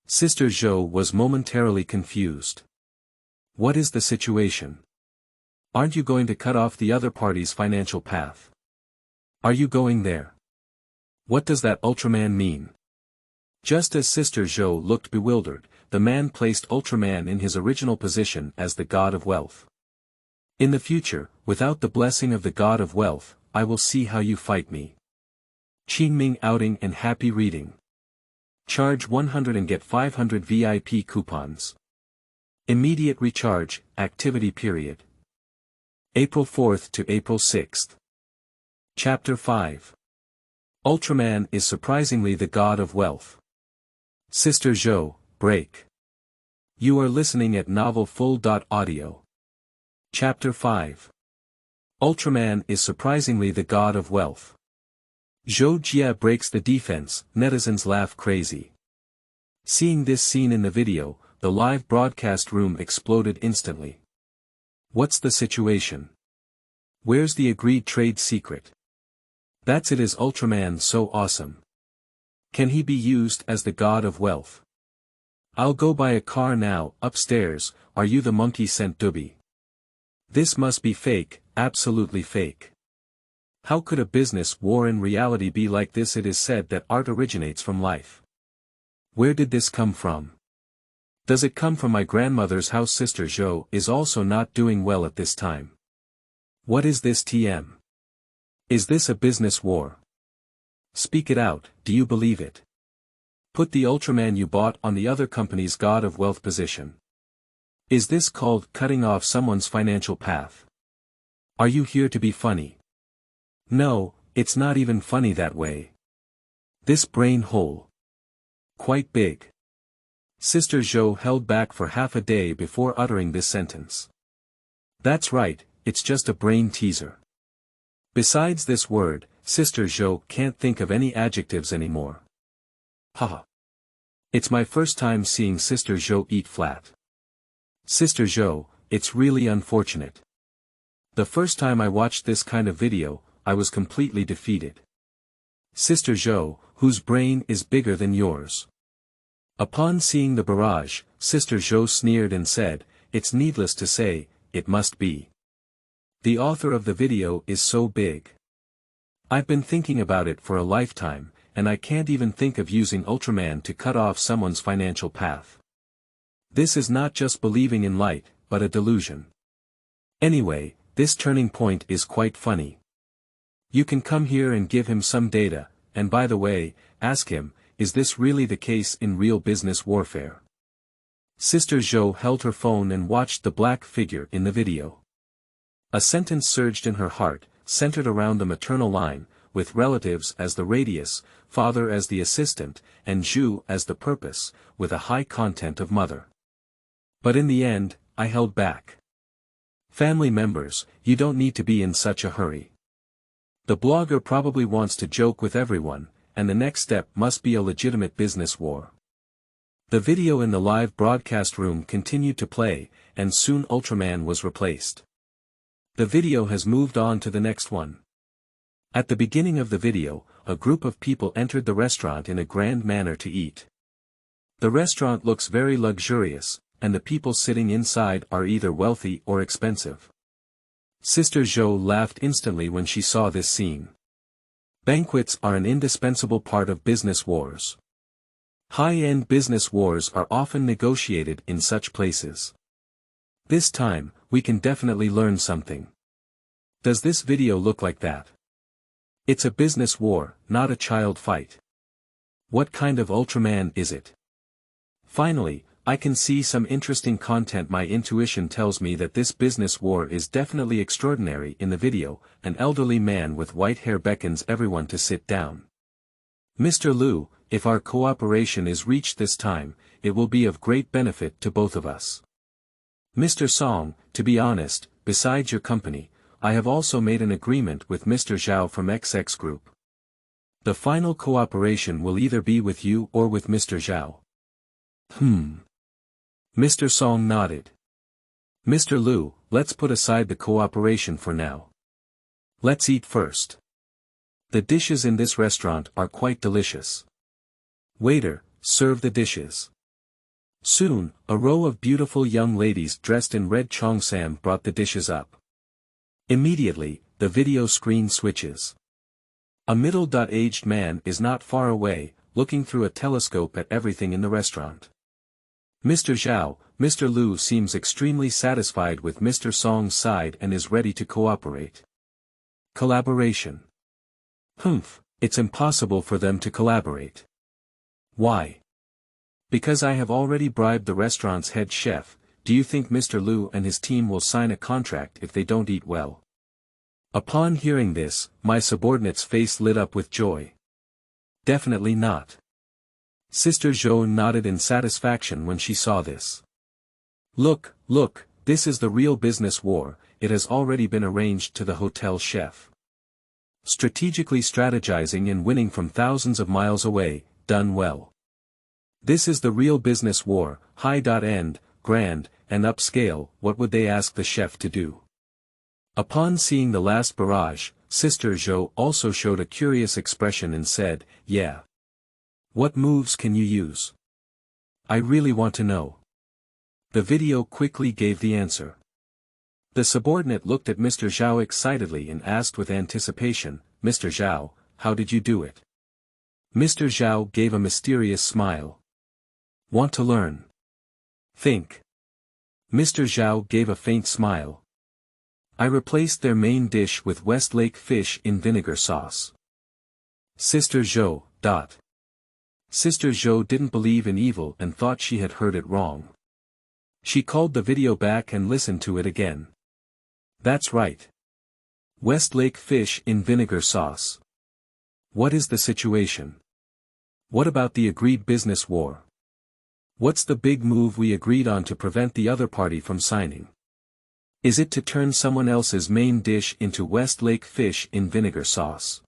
Sister Zhou was momentarily confused. What is the situation? Aren't you going to cut off the other party's financial path? Are you going there? What does that Ultraman mean? Just as Sister Zhou looked bewildered, the man placed Ultraman in his original position as the god of wealth. In the future, without the blessing of the god of wealth, I will see how you fight me. Ming outing and happy reading. Charge 100 and get 500 VIP coupons. Immediate recharge, activity period. April 4th to April 6th. Chapter 5. Ultraman is surprisingly the god of wealth. Sister Zhou, break. You are listening at novelfull.audio. Chapter 5. Ultraman is surprisingly the god of wealth. Zhou Jia breaks the defense, netizens laugh crazy. Seeing this scene in the video, the live broadcast room exploded instantly. What's the situation? Where's the agreed trade secret? That's it, is Ultraman so awesome? Can he be used as the god of wealth? I'll go buy a car now. Upstairs, are you the monkey sent Dubby? This must be fake, absolutely fake. How could a business war in reality be like this? It is said that art originates from life. Where did this come from? Does it come from my grandmother's house? Sister Zhou is also not doing well at this time. What is this TM? Is this a business war? Speak it out, do you believe it? Put the Ultraman you bought on the other company's god of wealth position. Is this called cutting off someone's financial path? Are you here to be funny? No, it's not even funny that way. This brain hole. Quite big. Sister Zhou held back for half a day before uttering this sentence. That's right, it's just a brain teaser. Besides this word, Sister Zhou can't think of any adjectives anymore. Haha. It's my first time seeing Sister Zhou eat flat. Sister Zhou, it's really unfortunate. The first time I watched this kind of video, I was completely defeated. Sister Zhou, whose brain is bigger than yours. Upon seeing the barrage, Sister Zhou sneered and said, "It's needless to say, it must be. The author of the video is so big. I've been thinking about it for a lifetime, and I can't even think of using Ultraman to cut off someone's financial path. This is not just believing in light, but a delusion. Anyway, this turning point is quite funny. You can come here and give him some data, and by the way, ask him, is this really the case in real business warfare?" Sister Zhou held her phone and watched the black figure in the video. A sentence surged in her heart, centered around the maternal line, with relatives as the radius, father as the assistant, and Zhou as the purpose, with a high content of mother. But in the end, I held back. Family members, you don't need to be in such a hurry. The blogger probably wants to joke with everyone, and the next step must be a legitimate business war. The video in the live broadcast room continued to play, and soon Ultraman was replaced. The video has moved on to the next one. At the beginning of the video, a group of people entered the restaurant in a grand manner to eat. The restaurant looks very luxurious, and the people sitting inside are either wealthy or expensive. Sister Zhou laughed instantly when she saw this scene. Banquets are an indispensable part of business wars. High-end business wars are often negotiated in such places. This time, we can definitely learn something. Does this video look like that? It's a business war, not a child fight. What kind of Ultraman is it? Finally, I can see some interesting content. My intuition tells me that this business war is definitely extraordinary. In the video, an elderly man with white hair beckons everyone to sit down. "Mr. Liu, if our cooperation is reached this time, it will be of great benefit to both of us. Mr. Song, to be honest, besides your company, I have also made an agreement with Mr. Zhou from XX Group. The final cooperation will either be with you or with Mr. Zhou." Mr. Song nodded. "Mr. Liu, let's put aside the cooperation for now. Let's eat first. The dishes in this restaurant are quite delicious. Waiter, serve the dishes." Soon, a row of beautiful young ladies dressed in red cheongsam brought the dishes up. Immediately, the video screen switches. A middle-aged man is not far away, looking through a telescope at everything in the restaurant. Mr. Zhou, Mr. Liu seems extremely satisfied with Mr. Song's side and is ready to cooperate. Collaboration. It's impossible for them to collaborate. Why? Because I have already bribed the restaurant's head chef. Do you think Mr. Liu and his team will sign a contract if they don't eat well? Upon hearing this, my subordinate's face lit up with joy. Definitely not. Sister Zhou nodded in satisfaction when she saw this. Look, this is the real business war. It has already been arranged to the hotel chef. Strategically strategizing and winning from thousands of miles away, done well. This is the real business war, high-end, grand, and upscale. What would they ask the chef to do? Upon seeing the last barrage, Sister Zhou also showed a curious expression and said, "Yeah. What moves can you use? I really want to know." The video quickly gave the answer. The subordinate looked at Mr. Zhou excitedly and asked with anticipation, "Mr. Zhou, how did you do it?" Mr. Zhou gave a mysterious smile. "Want to learn? Think." Mr. Zhou gave a faint smile. "I replaced their main dish with Westlake fish in vinegar sauce." Sister Zhou. Sister Zhou didn't believe in evil and thought she had heard it wrong. She called the video back and listened to it again. That's right. Westlake fish in vinegar sauce. What is the situation? What about the agreed business war? What's the big move we agreed on to prevent the other party from signing? Is it to turn someone else's main dish into Westlake fish in vinegar sauce?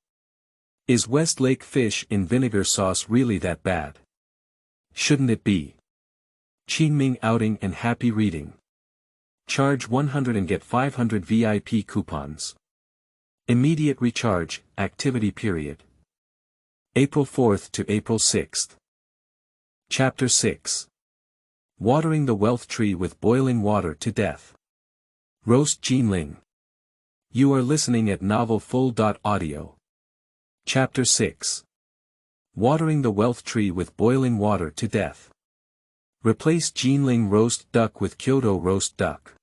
Is Westlake fish in vinegar sauce really that bad? Shouldn't it be? Ming outing and happy reading. Charge 100 and get 500 VIP coupons. Immediate recharge, activity period. April 4th to April 6th. Chapter 6. Watering the wealth tree with boiling water to death. Roast Jinling. You are listening at novelfull.audio. Chapter 6. Watering the wealth tree with boiling water to death. Replace Jinling roast duck with Kyoto roast duck.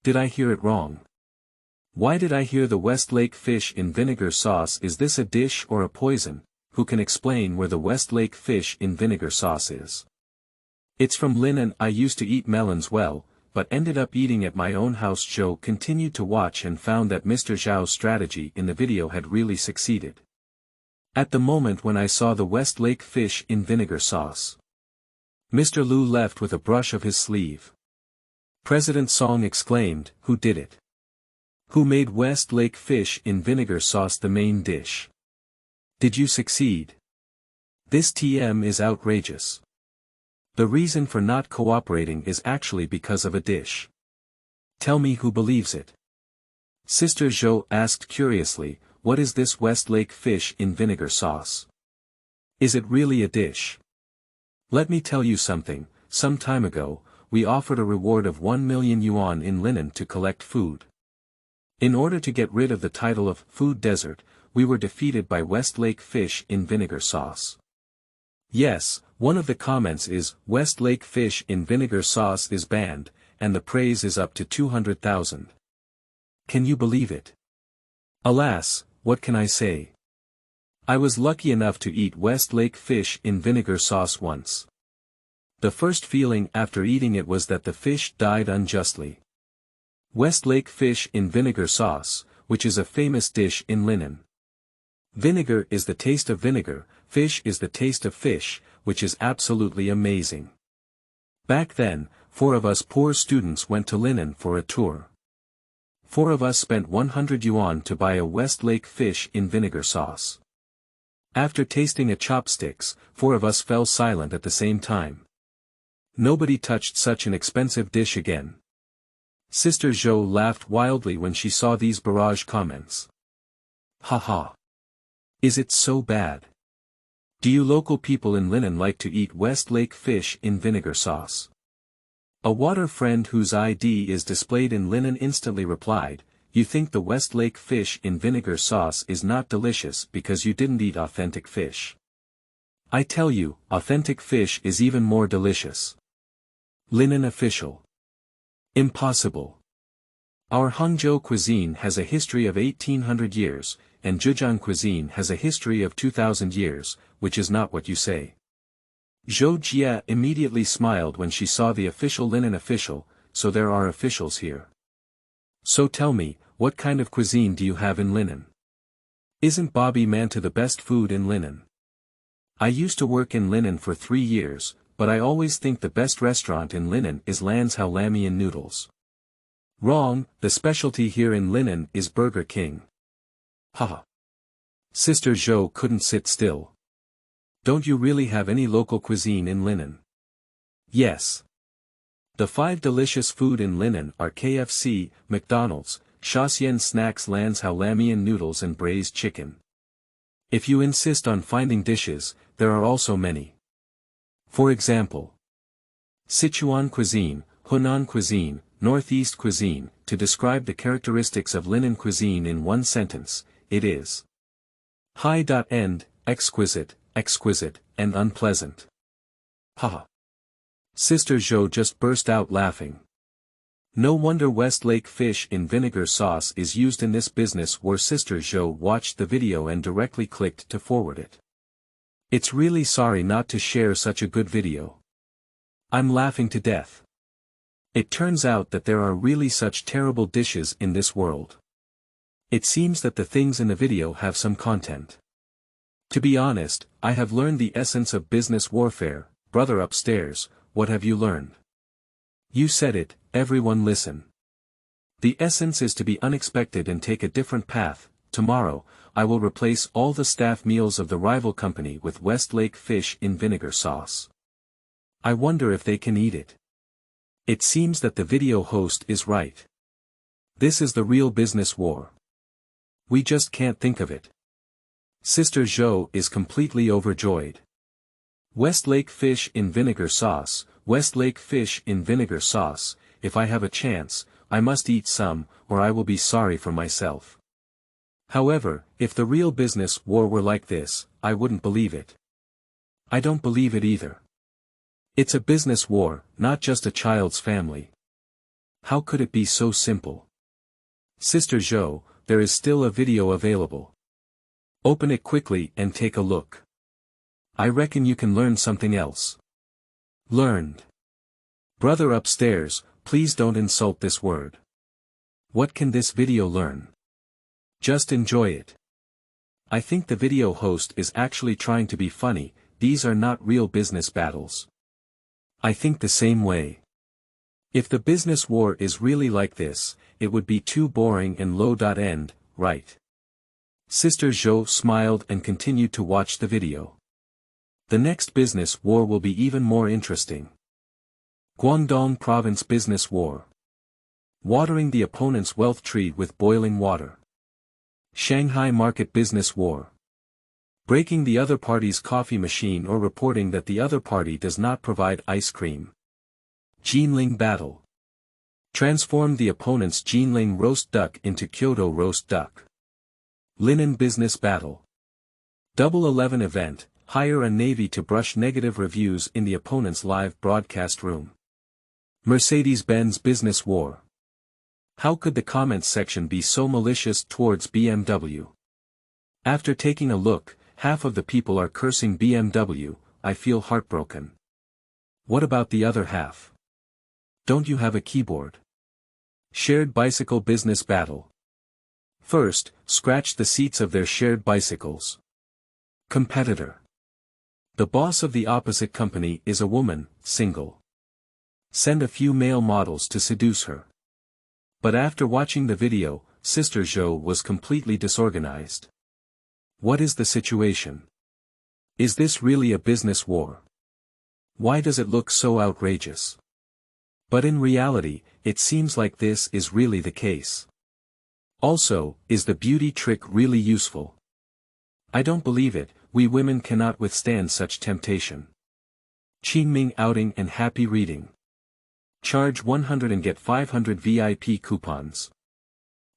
Did I hear it wrong? Why did I hear the Westlake fish in vinegar sauce? Is this a dish or a poison? Who can explain where the Westlake fish in vinegar sauce is? It's from Linen. I used to eat melons well, but ended up eating at my own house. Zhou continued to watch and found that Mr. Zhao's strategy in the video had really succeeded. At the moment when I saw the Westlake fish in vinegar sauce, Mr. Liu left with a brush of his sleeve. President Song exclaimed, "Who did it? Who made Westlake fish in vinegar sauce the main dish? Did you succeed? This TM is outrageous. The reason for not cooperating is actually because of a dish. Tell me who believes it." Sister Zhou asked curiously, "What is this Westlake fish in vinegar sauce? Is it really a dish?" Let me tell you something. Some time ago, we offered a reward of 1 million yuan in Linen to collect food. In order to get rid of the title of Food Desert, we were defeated by Westlake fish in vinegar sauce. Yes, one of the comments is, Westlake fish in vinegar sauce is banned, and the praise is up to 200,000. Can you believe it? Alas, what can I say? I was lucky enough to eat Westlake fish in vinegar sauce once. The first feeling after eating it was that the fish died unjustly. Westlake fish in vinegar sauce, which is a famous dish in Linen. Vinegar is the taste of vinegar, fish is the taste of fish, which is absolutely amazing. Back then, 4 of us poor students went to Linen for a tour. 4 of us spent 100 yuan to buy a Westlake fish in vinegar sauce. After tasting a chopsticks, 4 of us fell silent at the same time. Nobody touched such an expensive dish again. Sister Zhou laughed wildly when she saw these barrage comments. Haha. Is it so bad? Do you local people in Linen like to eat Westlake fish in vinegar sauce? A water friend whose ID is displayed in Linen instantly replied, "You think the Westlake fish in vinegar sauce is not delicious because you didn't eat authentic fish. I tell you, authentic fish is even more delicious." Linen official. Impossible. Our Hangzhou cuisine has a history of 1800 years, and Zhejiang cuisine has a history of 2000 years, which is not what you say. Zhou Jia immediately smiled when she saw the official Linen official, so there are officials here. So tell me, what kind of cuisine do you have in Linen? Isn't Bobby Manta the best food in Linen? I used to work in Linen for 3 years, but I always think the best restaurant in Linen is Lanzhou Lamian noodles. Wrong, the specialty here in Linen is Burger King. Haha. Sister Zhou couldn't sit still. Don't you really have any local cuisine in Linen? Yes. The 5 delicious food in Linen are KFC, McDonald's, Shaxian Snacks, Lanzhou Lamian noodles and braised chicken. If you insist on finding dishes, there are also many. For example, Sichuan cuisine, Hunan cuisine, Northeast cuisine. To describe the characteristics of Linen cuisine in one sentence, it is high-end, exquisite, exquisite, and unpleasant. Haha. Sister Zhou just burst out laughing. No wonder Westlake fish in vinegar sauce is used in this business. Where Sister Zhou watched the video and directly clicked to forward it. It's really sorry not to share such a good video. I'm laughing to death. It turns out that there are really such terrible dishes in this world. It seems that the things in the video have some content. To be honest, I have learned the essence of business warfare. Brother upstairs, what have you learned? You said it, everyone listen. The essence is to be unexpected and take a different path. Tomorrow, I will replace all the staff meals of the rival company with Westlake fish in vinegar sauce. I wonder if they can eat it. It seems that the video host is right. This is the real business war. We just can't think of it. Sister Zhou is completely overjoyed. Westlake fish in vinegar sauce, Westlake fish in vinegar sauce, if I have a chance, I must eat some, or I will be sorry for myself. However, if the real business war were like this, I wouldn't believe it. I don't believe it either. It's a business war, not just a child's family. How could it be so simple? Sister Zhou, there is still a video available. Open it quickly and take a look. I reckon you can learn something else. Learned. Brother upstairs, please don't insult this word. What can this video learn? Just enjoy it. I think the video host is actually trying to be funny, these are not real business battles. I think the same way. If the business war is really like this, it would be too boring and low.end, right? Sister Zhou smiled and continued to watch the video. The next business war will be even more interesting. Guangdong Province Business War. Watering the opponent's wealth tree with boiling water. Shanghai Market Business War. Breaking the other party's coffee machine or reporting that the other party does not provide ice cream. Jinling Battle. Transform the opponent's Jinling roast duck into Kyoto roast duck. Linen Business Battle. Double 11 event, hire a navy to brush negative reviews in the opponent's live broadcast room. Mercedes-Benz Business War. How could the comments section be so malicious towards BMW? After taking a look, half of the people are cursing BMW, I feel heartbroken. What about the other half? Don't you have a keyboard? Shared bicycle business battle. First, scratch the seats of their shared bicycles. Competitor. The boss of the opposite company is a woman, single. Send a few male models to seduce her. But after watching the video, Sister Zhou was completely disorganized. What is the situation? Is this really a business war? Why does it look so outrageous? But in reality, it seems like this is really the case. Also, is the beauty trick really useful? I don't believe it, we women cannot withstand such temptation. Ming outing and happy reading. Charge 100 and get 500 VIP coupons.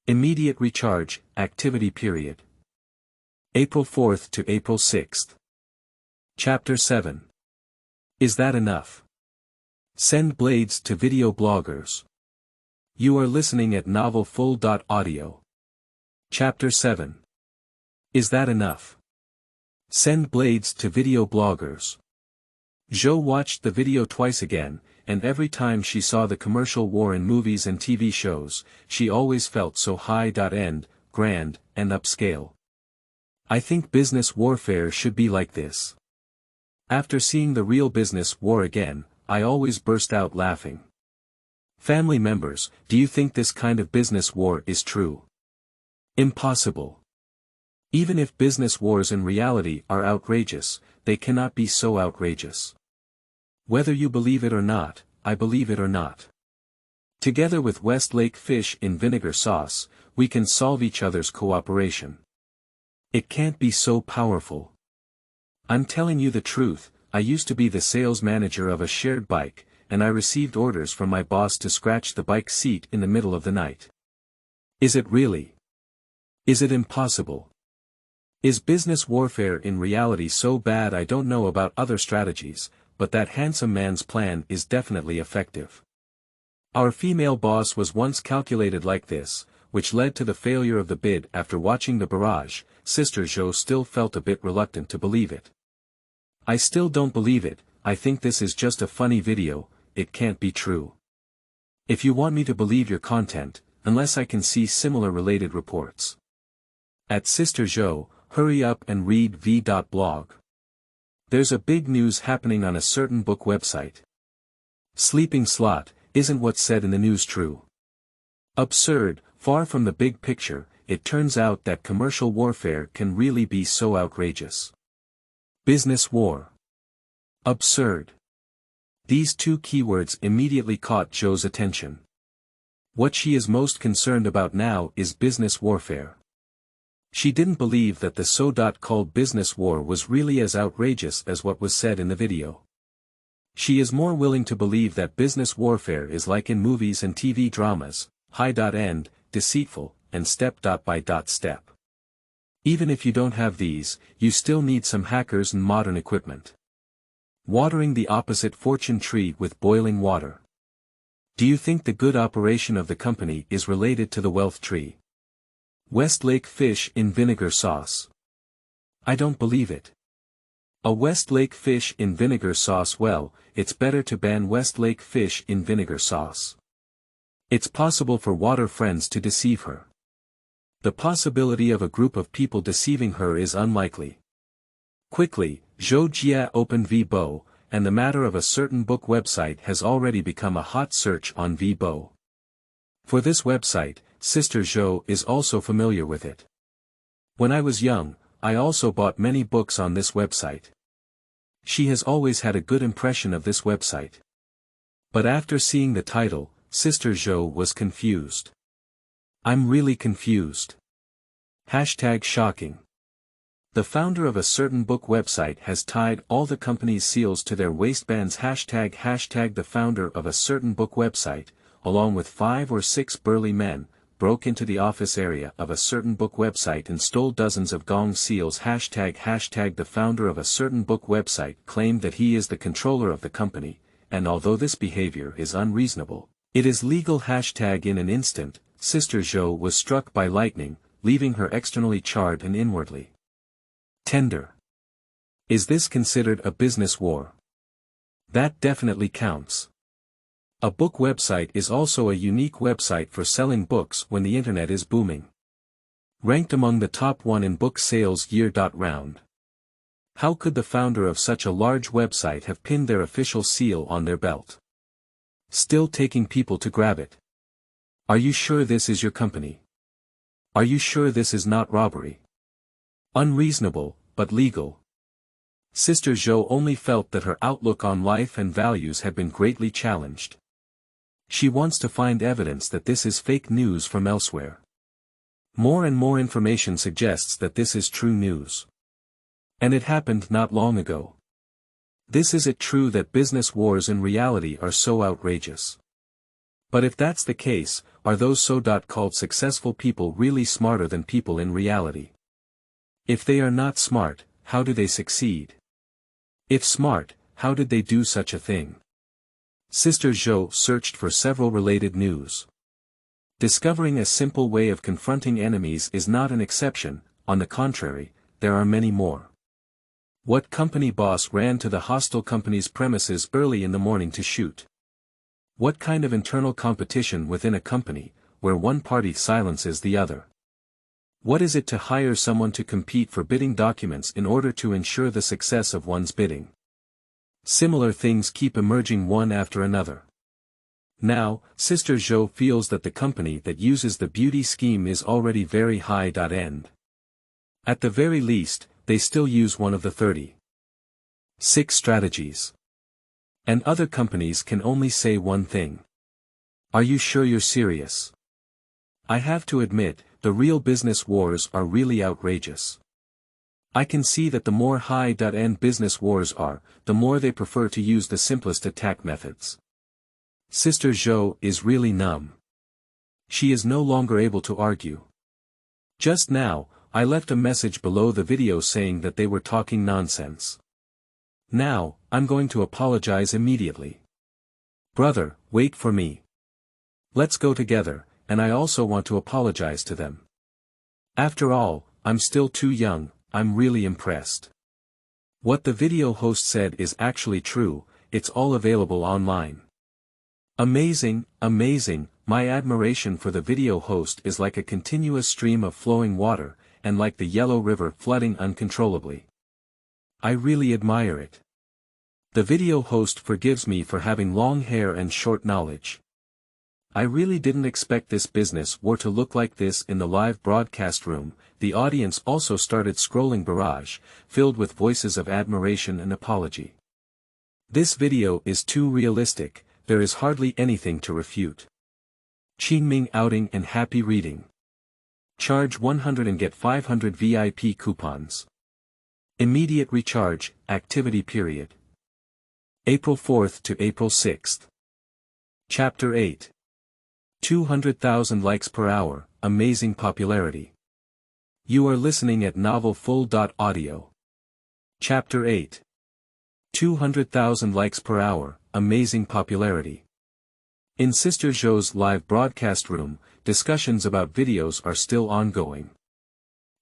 Immediate recharge, activity period. April 4th to April 6th. Chapter 7. Is that enough? Send blades to video bloggers. You are listening at novelfull.audio. Chapter 7. Is that enough? Send blades to video bloggers. Zhou watched the video twice again, and every time she saw the commercial war in movies and TV shows, she always felt so high-end, grand, and upscale. I think business warfare should be like this. After seeing the real business war again, I always burst out laughing. Family members, do you think this kind of business war is true? Impossible. Even if business wars in reality are outrageous, they cannot be so outrageous. Whether you believe it or not, I believe it or not. Together with Westlake fish in vinegar sauce, we can solve each other's cooperation. It can't be so powerful. I'm telling you the truth, I used to be the sales manager of a shared bike, and I received orders from my boss to scratch the bike seat in the middle of the night. Is it really? Is it impossible? Is business warfare in reality so bad? I don't know about other strategies, but that handsome man's plan is definitely effective. Our female boss was once calculated like this, which led to the failure of the bid. After watching the barrage, Sister Zhou still felt a bit reluctant to believe it. I still don't believe it, I think this is just a funny video, it can't be true. If you want me to believe your content, unless I can see similar related reports. At Sister Zhou, hurry up and read v.blog. There's a big news happening on a certain book website. Sleeping slot, isn't what's said in the news true? Absurd, far from the big picture, it turns out that commercial warfare can really be so outrageous. Business war. Absurd. These two keywords immediately caught Zhou's attention. What she is most concerned about now is business warfare. She didn't believe that the so-called business war was really as outrageous as what was said in the video. She is more willing to believe that business warfare is like in movies and TV dramas, high-end, deceitful, and step-by-step. Even if you don't have these, you still need some hackers and modern equipment. Watering the opposite fortune tree with boiling water. Do you think the good operation of the company is related to the wealth tree? Westlake fish in vinegar sauce. I don't believe it. A Westlake fish in vinegar sauce? Well, it's better to ban Westlake fish in vinegar sauce. It's possible for water friends to deceive her. The possibility of a group of people deceiving her is unlikely. Quickly, Zhou Jia opened Weibo, and the matter of a certain book website has already become a hot search on Weibo. For this website, Sister Zhou is also familiar with it. When I was young, I also bought many books on this website. She has always had a good impression of this website. But after seeing the title, Sister Zhou was confused. I'm really confused. #shocking. The founder of a certain book website has tied all the company's seals to their waistbands. #the founder of a certain book website, along with 5 or 6 burly men, broke into the office area of a certain book website and stole dozens of gong seals. #the founder of a certain book website claimed that he is the controller of the company, and although this behavior is unreasonable, it is legal. In an instant, Sister Zhou was struck by lightning, leaving her externally charred and inwardly tender. Is this considered a business war? That definitely counts. A book website is also a unique website for selling books when the internet is booming. Ranked among the top 1 in book sales year-round. How could the founder of such a large website have pinned their official seal on their belt? Still taking people to grab it. Are you sure this is your company? Are you sure this is not robbery? Unreasonable, but legal. Sister Zhou only felt that her outlook on life and values had been greatly challenged. She wants to find evidence that this is fake news from elsewhere. More and more information suggests that this is true news. And it happened not long ago. Is it true that business wars in reality are so outrageous? But if that's the case, are those so-called successful people really smarter than people in reality? If they are not smart, how do they succeed? If smart, how did they do such a thing? Sister Zhou searched for several related news. Discovering a simple way of confronting enemies is not an exception, on the contrary, there are many more. What company boss ran to the hostile company's premises early in the morning to shoot? What kind of internal competition within a company, where one party silences the other? What is it to hire someone to compete for bidding documents in order to ensure the success of one's bidding? Similar things keep emerging one after another. Now, Sister Zhou feels that the company that uses the beauty scheme is already very high-end. At the very least, they still use one of the 36 strategies. And other companies can only say one thing. Are you sure you're serious? I have to admit, the real business wars are really outrageous. I can see that the more high-end business wars are, the more they prefer to use the simplest attack methods. Sister Zhou is really numb. She is no longer able to argue. Just now, I left a message below the video saying that they were talking nonsense. Now, I'm going to apologize immediately. Brother, wait for me. Let's go together, and I also want to apologize to them. After all, I'm still too young, I'm really impressed. What the video host said is actually true, it's all available online. Amazing, amazing, my admiration for the video host is like a continuous stream of flowing water, and like the Yellow River flooding uncontrollably. I really admire it. The video host forgives me for having long hair and short knowledge. I really didn't expect this business war to look like this in the live broadcast room. The audience also started scrolling barrage, filled with voices of admiration and apology. This video is too realistic, there is hardly anything to refute. Ming outing and happy reading. Charge 100 and get 500 VIP coupons. Immediate recharge, activity period. April 4th to April 6th. Chapter 8. 200,000 likes per hour, amazing popularity. You are listening at novelfull.audio. Chapter 8. 200,000 likes per hour, amazing popularity. In Sister Zhou's live broadcast room, discussions about videos are still ongoing.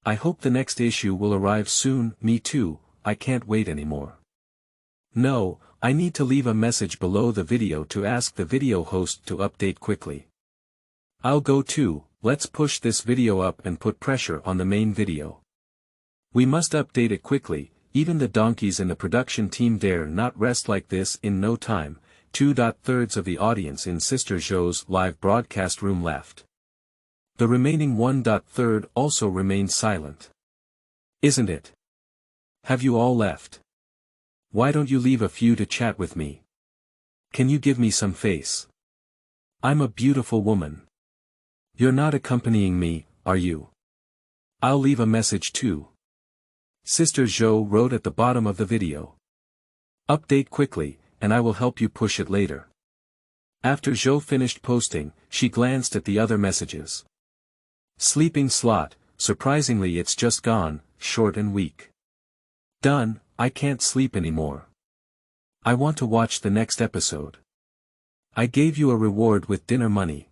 I hope the next issue will arrive soon. Me too, I can't wait anymore. No, I need to leave a message below the video to ask the video host to update quickly. I'll go too. Let's push this video up and put pressure on the main video. We must update it quickly. Even the donkeys in the production team dare not rest like this. In no time, 2/3 of the audience in Sister Zhou's live broadcast room left. The remaining 1/3 also remained silent. Isn't it? Have you all left? Why don't you leave a few to chat with me? Can you give me some face? I'm a beautiful woman. You're not accompanying me, are you? I'll leave a message too. Sister Zhou wrote at the bottom of the video. Update quickly, and I will help you push it later. After Zhou finished posting, she glanced at the other messages. Sleeping slot, surprisingly it's just gone, short and weak. Done, I can't sleep anymore. I want to watch the next episode. I gave you a reward with dinner money.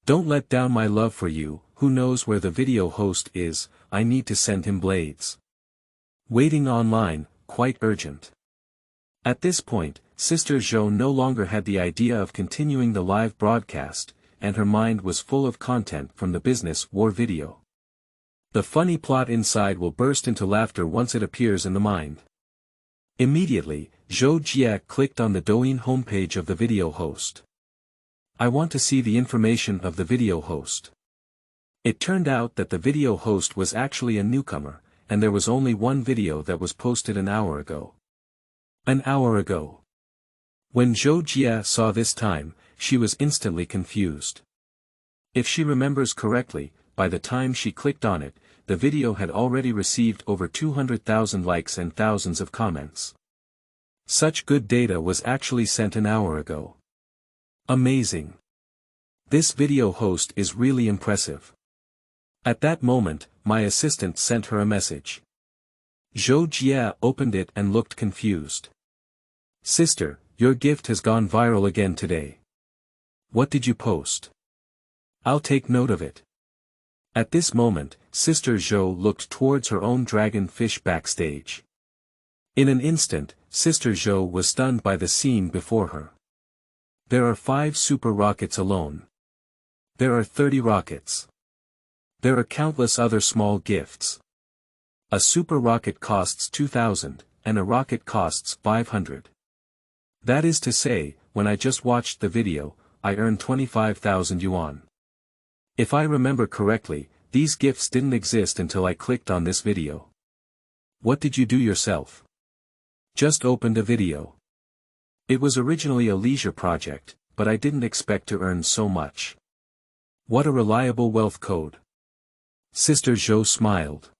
Don't let down my love for you. Who knows where the video host is? I need to send him blades. Waiting online, quite urgent. At this point, Sister Zhou no longer had the idea of continuing the live broadcast, and her mind was full of content from the business war video. The funny plot inside will burst into laughter once it appears in the mind. Immediately, Zhou Jia clicked on the Douyin homepage of the video host. I want to see the information of the video host. It turned out that the video host was actually a newcomer, and there was only one video that was posted an hour ago. An hour ago. When Zhou Jia saw this time, she was instantly confused. If she remembers correctly, by the time she clicked on it, the video had already received over 200,000 likes and thousands of comments. Such good data was actually sent an hour ago. Amazing. This video host is really impressive. At that moment, my assistant sent her a message. Zhou Jia opened it and looked confused. Sister, your gift has gone viral again today. What did you post? I'll take note of it. At this moment, Sister Zhou looked towards her own dragon fish backstage. In an instant, Sister Zhou was stunned by the scene before her. There are 5 super rockets alone. There are 30 rockets. There are countless other small gifts. A super rocket costs 2,000, and a rocket costs 500. That is to say, when I just watched the video, I earned 25,000 yuan. If I remember correctly, these gifts didn't exist until I clicked on this video. What did you do yourself? Just opened a video. It was originally a leisure project, but I didn't expect to earn so much. What a reliable wealth code. Sister Zhou smiled.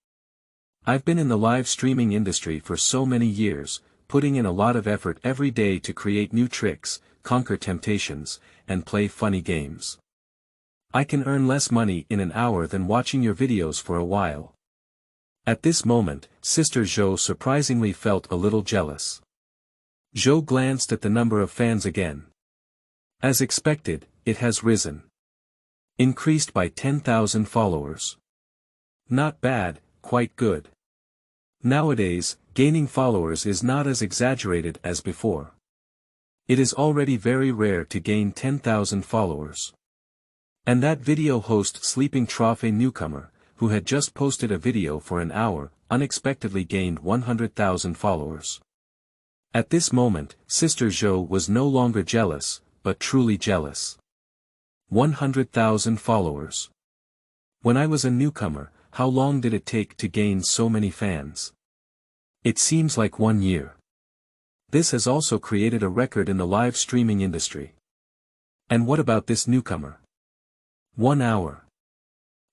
I've been in the live streaming industry for so many years, putting in a lot of effort every day to create new tricks, conquer temptations, and play funny games. I can earn less money in an hour than watching your videos for a while. At this moment, Sister Zhou surprisingly felt a little jealous. Zhou glanced at the number of fans again. As expected, it has risen. Increased by 10,000 followers. Not bad, quite good. Nowadays, gaining followers is not as exaggerated as before. It is already very rare to gain 10,000 followers. And that video host Sleeping Trough, a newcomer, who had just posted a video for an hour, unexpectedly gained 100,000 followers. At this moment, Sister Zhou was no longer jealous, but truly jealous. 100,000 followers. When I was a newcomer, how long did it take to gain so many fans? It seems like 1 year. This has also created a record in the live streaming industry. And what about this newcomer? 1 hour.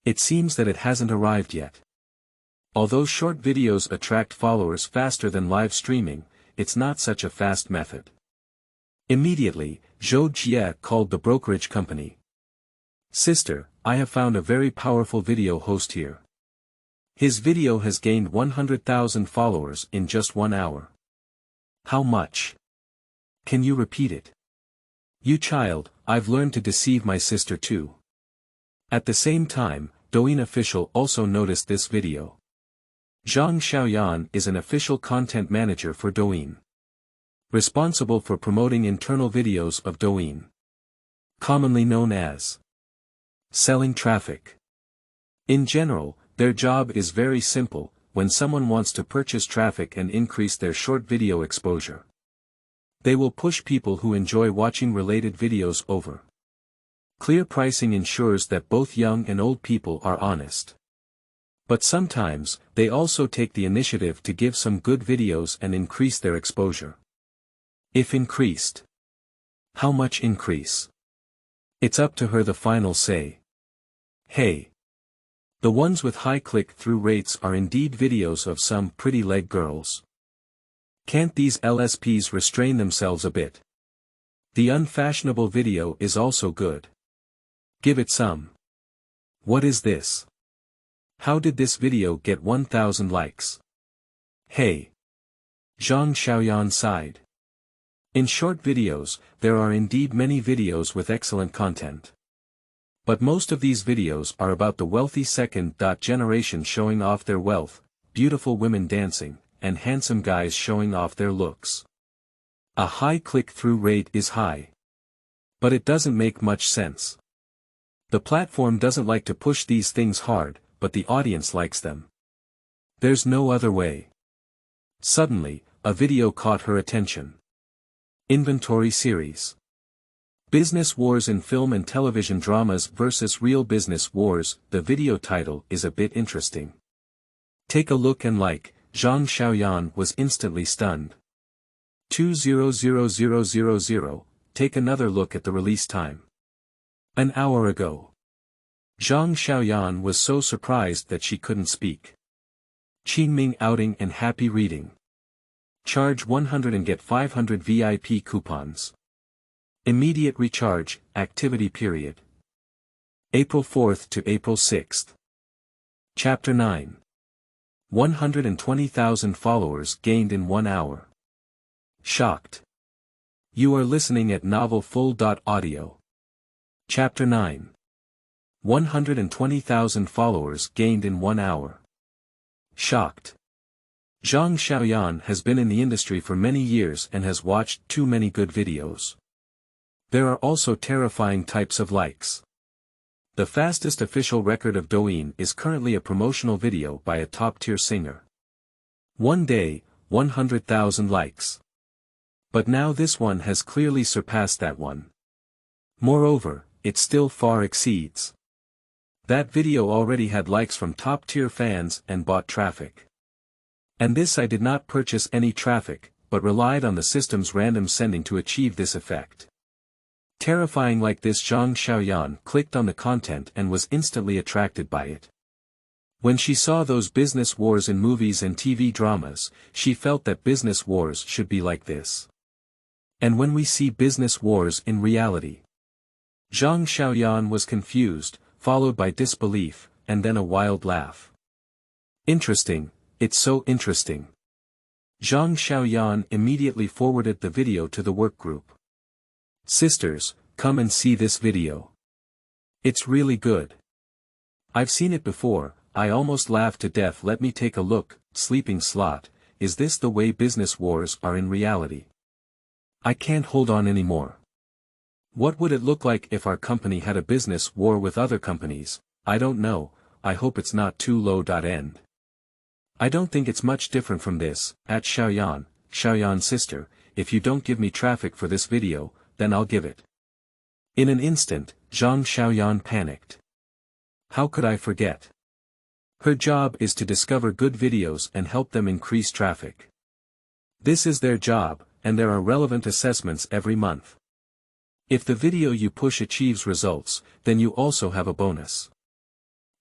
It seems that it hasn't arrived yet. Although short videos attract followers faster than live streaming, it's not such a fast method. Immediately, Zhou called the brokerage company. "Sister, I have found a very powerful video host here. His video has gained 100,000 followers in just 1 hour." "How much? Can you repeat it?" "You child, I've learned to deceive my sister too." At the same time, Douyin official also noticed this video. Zhang Xiaoyan is an official content manager for Douyin, responsible for promoting internal videos of Douyin, commonly known as selling traffic. In general, their job is very simple: when someone wants to purchase traffic and increase their short video exposure, they will push people who enjoy watching related videos over. Clear pricing ensures that both young and old people are honest. But sometimes, they also take the initiative to give some good videos and increase their exposure. If increased, how much increase? It's up to her the final say. Hey! The ones with high click-through rates are indeed videos of some pretty leg girls. Can't these LSPs restrain themselves a bit? The unfashionable video is also good. Give it some. What is this? How did this video get 1,000 likes? Hey! Zhang Xiaoyan sighed. In short videos, there are indeed many videos with excellent content. But most of these videos are about the wealthy second generation showing off their wealth, beautiful women dancing, and handsome guys showing off their looks. A high click-through rate is high. But it doesn't make much sense. The platform doesn't like to push these things hard, but the audience likes them. There's no other way. Suddenly, a video caught her attention. Inventory series. Business Wars in Film and Television Dramas vs. Real Business Wars. The video title is a bit interesting. Take a look and like. Zhang Xiaoyan was instantly stunned. 200000. Take another look at the release time. An hour ago. Zhang Xiaoyan was so surprised that she couldn't speak. Ming outing and happy reading. Charge 100 and get 500 VIP coupons. Immediate recharge, activity period. April 4th to April 6th. Chapter 9. 120,000 followers gained in 1 hour. Shocked. You are listening at novelfull.audio. Chapter 9. 120,000 followers gained in 1 hour. Shocked. Zhang Xiaoyan has been in the industry for many years and has watched too many good videos. There are also terrifying types of likes. The fastest official record of Douyin is currently a promotional video by a top-tier singer. One day, 100,000 likes. But now this one has clearly surpassed that one. Moreover, it still far exceeds. That video already had likes from top-tier fans and bought traffic. And this I did not purchase any traffic, but relied on the system's random sending to achieve this effect. Terrifying like this. Zhang Xiaoyan clicked on the content and was instantly attracted by it. When she saw those business wars in movies and TV dramas, she felt that business wars should be like this. And when we see business wars in reality. Zhang Xiaoyan was confused, followed by disbelief, and then a wild laugh. Interesting, it's so interesting. Zhang Xiaoyan immediately forwarded the video to the work group. Sisters, come and see this video. It's really good. I've seen it before, I almost laughed to death. Let me take a look. Sleeping slot, is this the way business wars are in reality? I can't hold on anymore. What would it look like if our company had a business war with other companies? I don't know, I hope it's not too low. End. I don't think it's much different from this. At Xiaoyan sister, if you don't give me traffic for this video, then I'll give it. In an instant, Zhang Xiaoyan panicked. How could I forget? Her job is to discover good videos and help them increase traffic. This is their job, and there are relevant assessments every month. If the video you push achieves results, then you also have a bonus.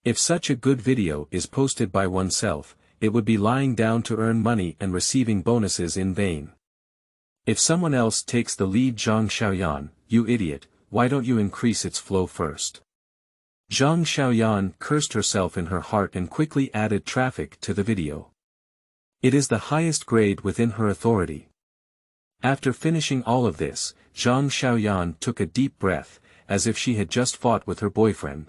If such a good video is posted by oneself, it would be lying down to earn money and receiving bonuses in vain. If someone else takes the lead, Zhang Xiaoyan, you idiot, why don't you increase its flow first? Zhang Xiaoyan cursed herself in her heart and quickly added traffic to the video. It is the highest grade within her authority. After finishing all of this, Zhang Xiaoyan took a deep breath, as if she had just fought with her boyfriend.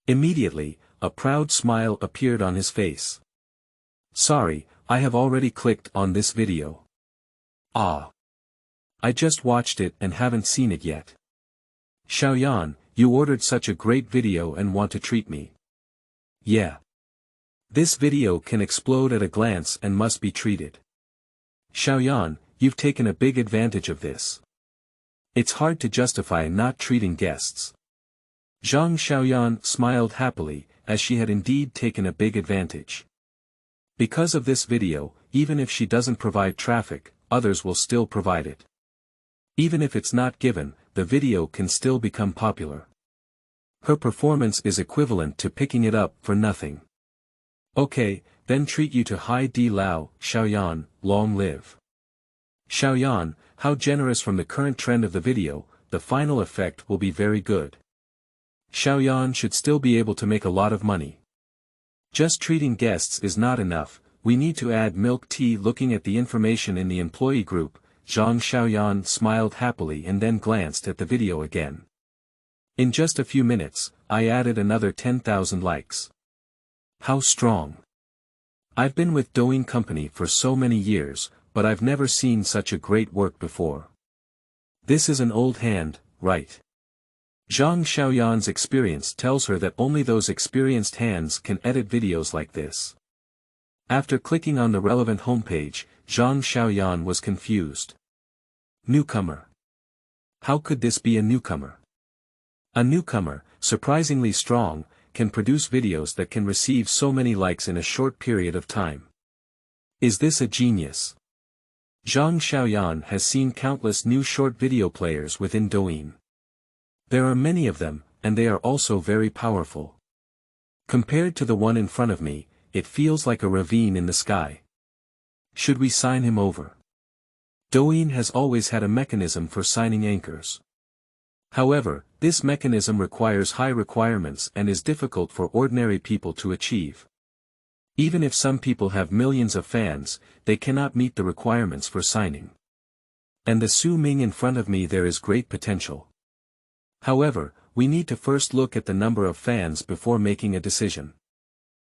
Immediately, a proud smile appeared on his face. Sorry, I have already clicked on this video. Ah. I just watched it and haven't seen it yet. Xiaoyan, you ordered such a great video and want to treat me. Yeah. This video can explode at a glance and must be treated. Xiaoyan, you've taken a big advantage of this. It's hard to justify not treating guests. Zhang Xiaoyan smiled happily, as she had indeed taken a big advantage. Because of this video, even if she doesn't provide traffic, others will still provide it. Even if it's not given, the video can still become popular. Her performance is equivalent to picking it up for nothing. Okay, then treat you to Hai Di Lao, Xiaoyan, long live. Xiaoyan, how generous. From the current trend of the video, the final effect will be very good. Xiaoyan should still be able to make a lot of money. Just treating guests is not enough, we need to add milk tea. Looking at the information in the employee group, Zhang Xiaoyan smiled happily and then glanced at the video again. In just a few minutes, I added another 10,000 likes. How strong. I've been with Douyin company for so many years, but I've never seen such a great work before. This is an old hand, right? Zhang Xiaoyan's experience tells her that only those experienced hands can edit videos like this. After clicking on the relevant homepage, Zhang Xiaoyan was confused. Newcomer. How could this be a newcomer? A newcomer, surprisingly strong, can produce videos that can receive so many likes in a short period of time. Is this a genius? Zhang Xiaoyan has seen countless new short video players within Douyin. There are many of them, and they are also very powerful. Compared to the one in front of me, it feels like a ravine in the sky. Should we sign him over? Douyin has always had a mechanism for signing anchors. However, this mechanism requires high requirements and is difficult for ordinary people to achieve. Even if some people have millions of fans, they cannot meet the requirements for signing. And the Su Ming in front of me, there is great potential. However, we need to first look at the number of fans before making a decision.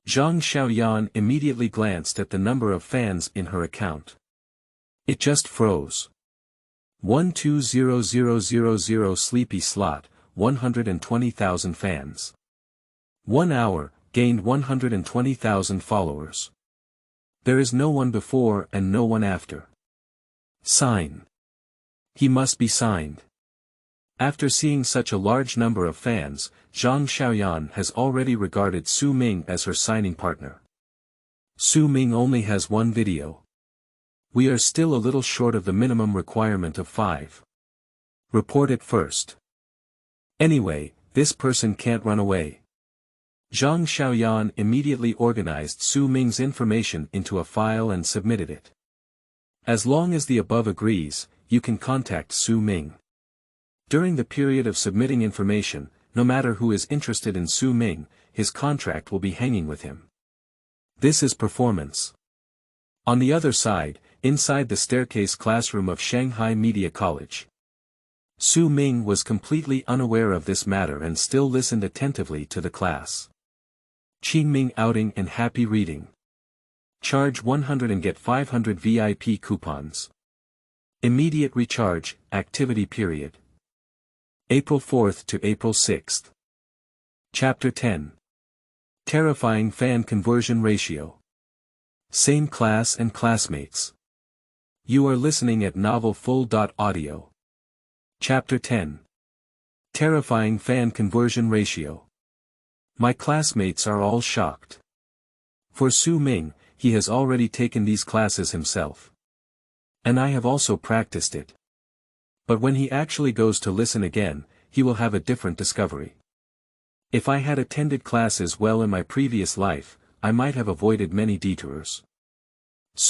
Zhang Xiaoyan immediately glanced at the number of fans in her account. It just froze. 120000 sleepy slot, 120,000 fans. 1 hour, gained 120,000 followers. There is no one before and no one after. Sign. He must be signed. After seeing such a large number of fans, Zhang Xiaoyan has already regarded Su Ming as her signing partner. Su Ming only has one video. We are still a little short of the minimum requirement of 5. Report it first. Anyway, this person can't run away. Zhang Xiaoyan immediately organized Su Ming's information into a file and submitted it. As long as the above agrees, you can contact Su Ming. During the period of submitting information, no matter who is interested in Su Ming, his contract will be hanging with him. This is performance. On the other side, inside the staircase classroom of Shanghai Media College, Su Ming was completely unaware of this matter and still listened attentively to the class. Qingming outing and happy reading. Charge 100 and get 500 VIP coupons. Immediate recharge, activity period. April 4th to April 6th. Chapter 10. Terrifying fan conversion ratio. Same class and classmates. You are listening at novelfull.audio. Chapter 10. Terrifying fan conversion ratio. My classmates are all shocked. For Su Ming, he has already taken these classes himself. And I have also practiced it. But when he actually goes to listen again, he will have a different discovery. If I had attended classes well in my previous life, I might have avoided many detours.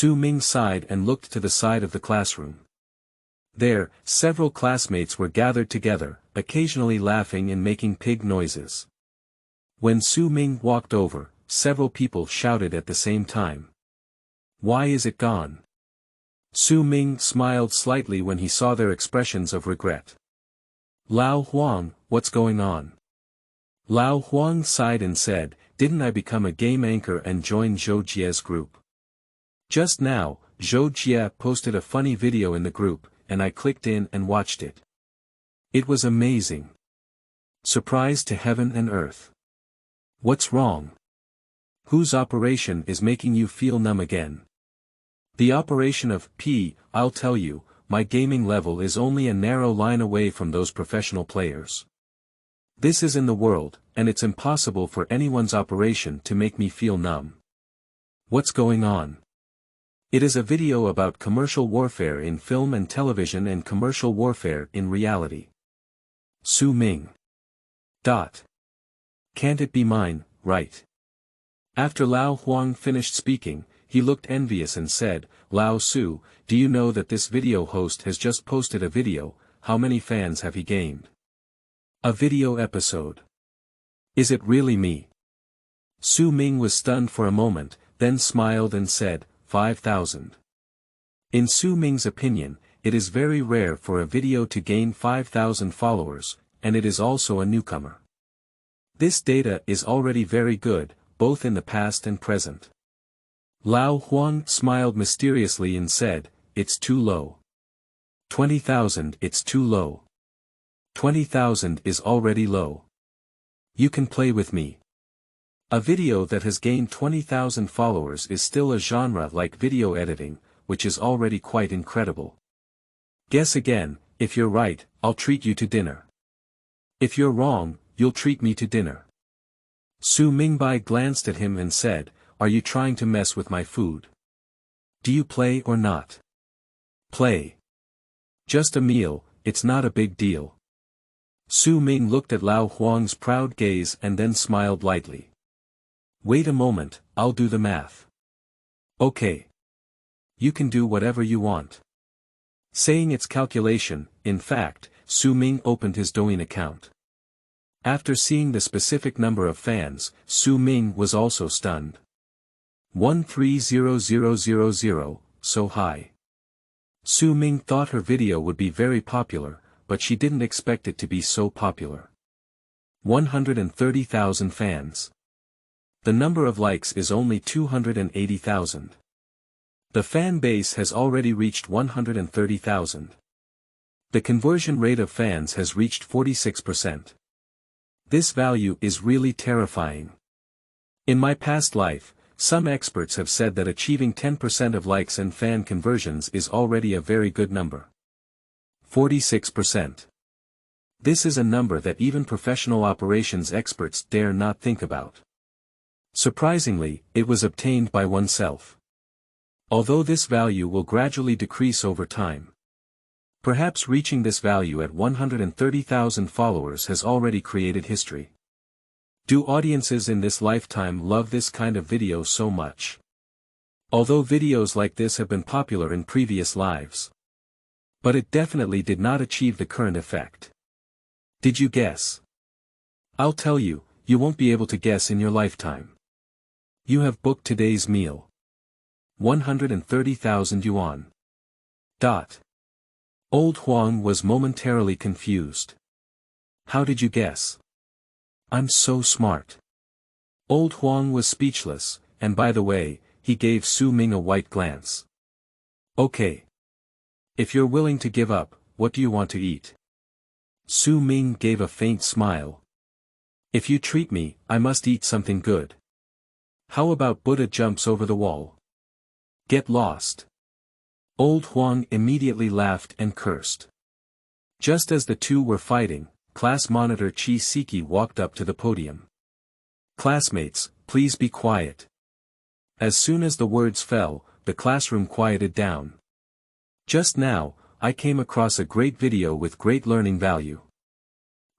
Ming sighed and looked to the side of the classroom. There, several classmates were gathered together, occasionally laughing and making pig noises. When Ming walked over, several people shouted at the same time. "Why is it gone?" Ming smiled slightly when he saw their expressions of regret. "Lao Huang, what's going on?" Lao Huang sighed and said, "Didn't I become a game anchor and join Zhou Jie's group? Just now, Zhou Jie posted a funny video in the group, and I clicked in and watched it. It was amazing. Surprise to heaven and earth. What's wrong? Whose operation is making you feel numb again?" "The operation of I'll tell you, my gaming level is only a narrow line away from those professional players. This is in the world, and it's impossible for anyone's operation to make me feel numb. What's going on?" It is a video about commercial warfare in film and television and commercial warfare in reality. Ming. Can't it be mine, right? After Lao Huang finished speaking, he looked envious and said, "Lao Su, do you know that this video host has just posted a video? How many fans have he gained?" "A video episode. Is it really me?" Ming was stunned for a moment, then smiled and said, 5,000. In Ming's opinion, it is very rare for a video to gain 5,000 followers, and it is also a newcomer. This data is already very good, both in the past and present. Lao Huang smiled mysteriously and said, "It's too low. 20,000, it's too low. 20,000 is already low. You can play with me." A video that has gained 20,000 followers is still a genre like video editing, which is already quite incredible. Guess again, if you're right, I'll treat you to dinner. If you're wrong, you'll treat me to dinner. Mingbai glanced at him and said, "Are you trying to mess with my food? Do you play or not?" "Play. Just a meal, it's not a big deal." Ming looked at Lao Huang's proud gaze and then smiled lightly. "Wait a moment, I'll do the math." "Okay. You can do whatever you want." Saying its calculation, in fact, Ming opened his Douyin account. After seeing the specific number of fans, Ming was also stunned. 130000, so high. Ming thought her video would be very popular, but she didn't expect it to be so popular. 130,000 fans. The number of likes is only 280,000. The fan base has already reached 130,000. The conversion rate of fans has reached 46%. This value is really terrifying. In my past life, some experts have said that achieving 10% of likes and fan conversions is already a very good number. 46%. This is a number that even professional operations experts dare not think about. Surprisingly, it was obtained by oneself. Although this value will gradually decrease over time. Perhaps reaching this value at 130,000 followers has already created history. Do audiences in this lifetime love this kind of video so much? Although videos like this have been popular in previous lives. But it definitely did not achieve the current effect. Did you guess? I'll tell you, you won't be able to guess in your lifetime. You have booked today's meal. 130,000 yuan. Old Huang was momentarily confused. How did you guess? I'm so smart. Old Huang was speechless, and by the way, he gave Ming a white glance. Okay. If you're willing to give up, what do you want to eat? Ming gave a faint smile. If you treat me, I must eat something good. How about Buddha jumps over the wall? Get lost. Old Huang immediately laughed and cursed. Just as the two were fighting, class monitor Chi Siki walked up to the podium. Classmates, please be quiet. As soon as the words fell, the classroom quieted down. Just now, I came across a great video with great learning value.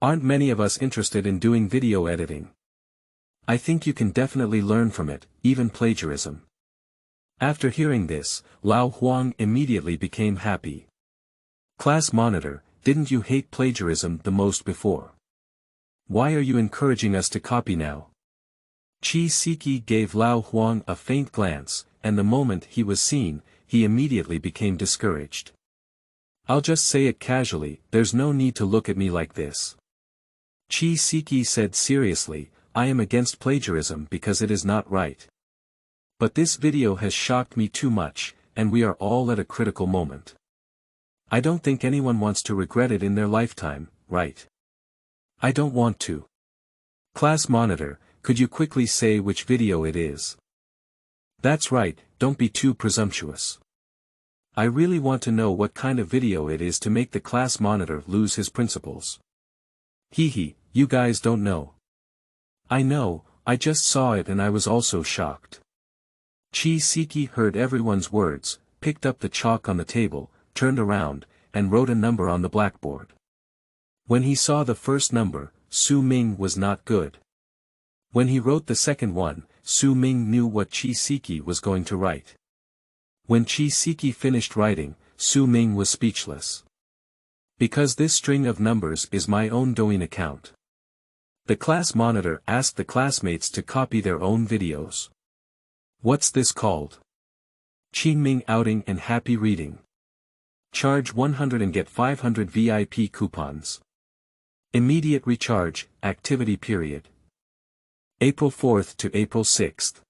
Aren't many of us interested in doing video editing? I think you can definitely learn from it, even plagiarism. After hearing this, Lao Huang immediately became happy. Class monitor, didn't you hate plagiarism the most before? Why are you encouraging us to copy now? Qi Siki gave Lao Huang a faint glance, and the moment he was seen, he immediately became discouraged. I'll just say it casually, there's no need to look at me like this. Qi Siki said seriously, I am against plagiarism because it is not right. But this video has shocked me too much, and we are all at a critical moment. I don't think anyone wants to regret it in their lifetime, right? I don't want to. Class monitor, could you quickly say which video it is? That's right, don't be too presumptuous. I really want to know what kind of video it is to make the class monitor lose his principles. Hee, you guys don't know. I know, I just saw it and I was also shocked. Qi Siki heard everyone's words, picked up the chalk on the table, turned around, and wrote a number on the blackboard. When he saw the first number, Su Ming was not good. When he wrote the second one, Su Ming knew what Qi Siki was going to write. When Qi Siki finished writing, Su Ming was speechless. Because this string of numbers is my own Douyin account. The class monitor asked the classmates to copy their own videos. What's this called? Qingming outing and happy reading. Charge 100 and get 500 VIP coupons. Immediate recharge, activity period. April 4th to April 6th.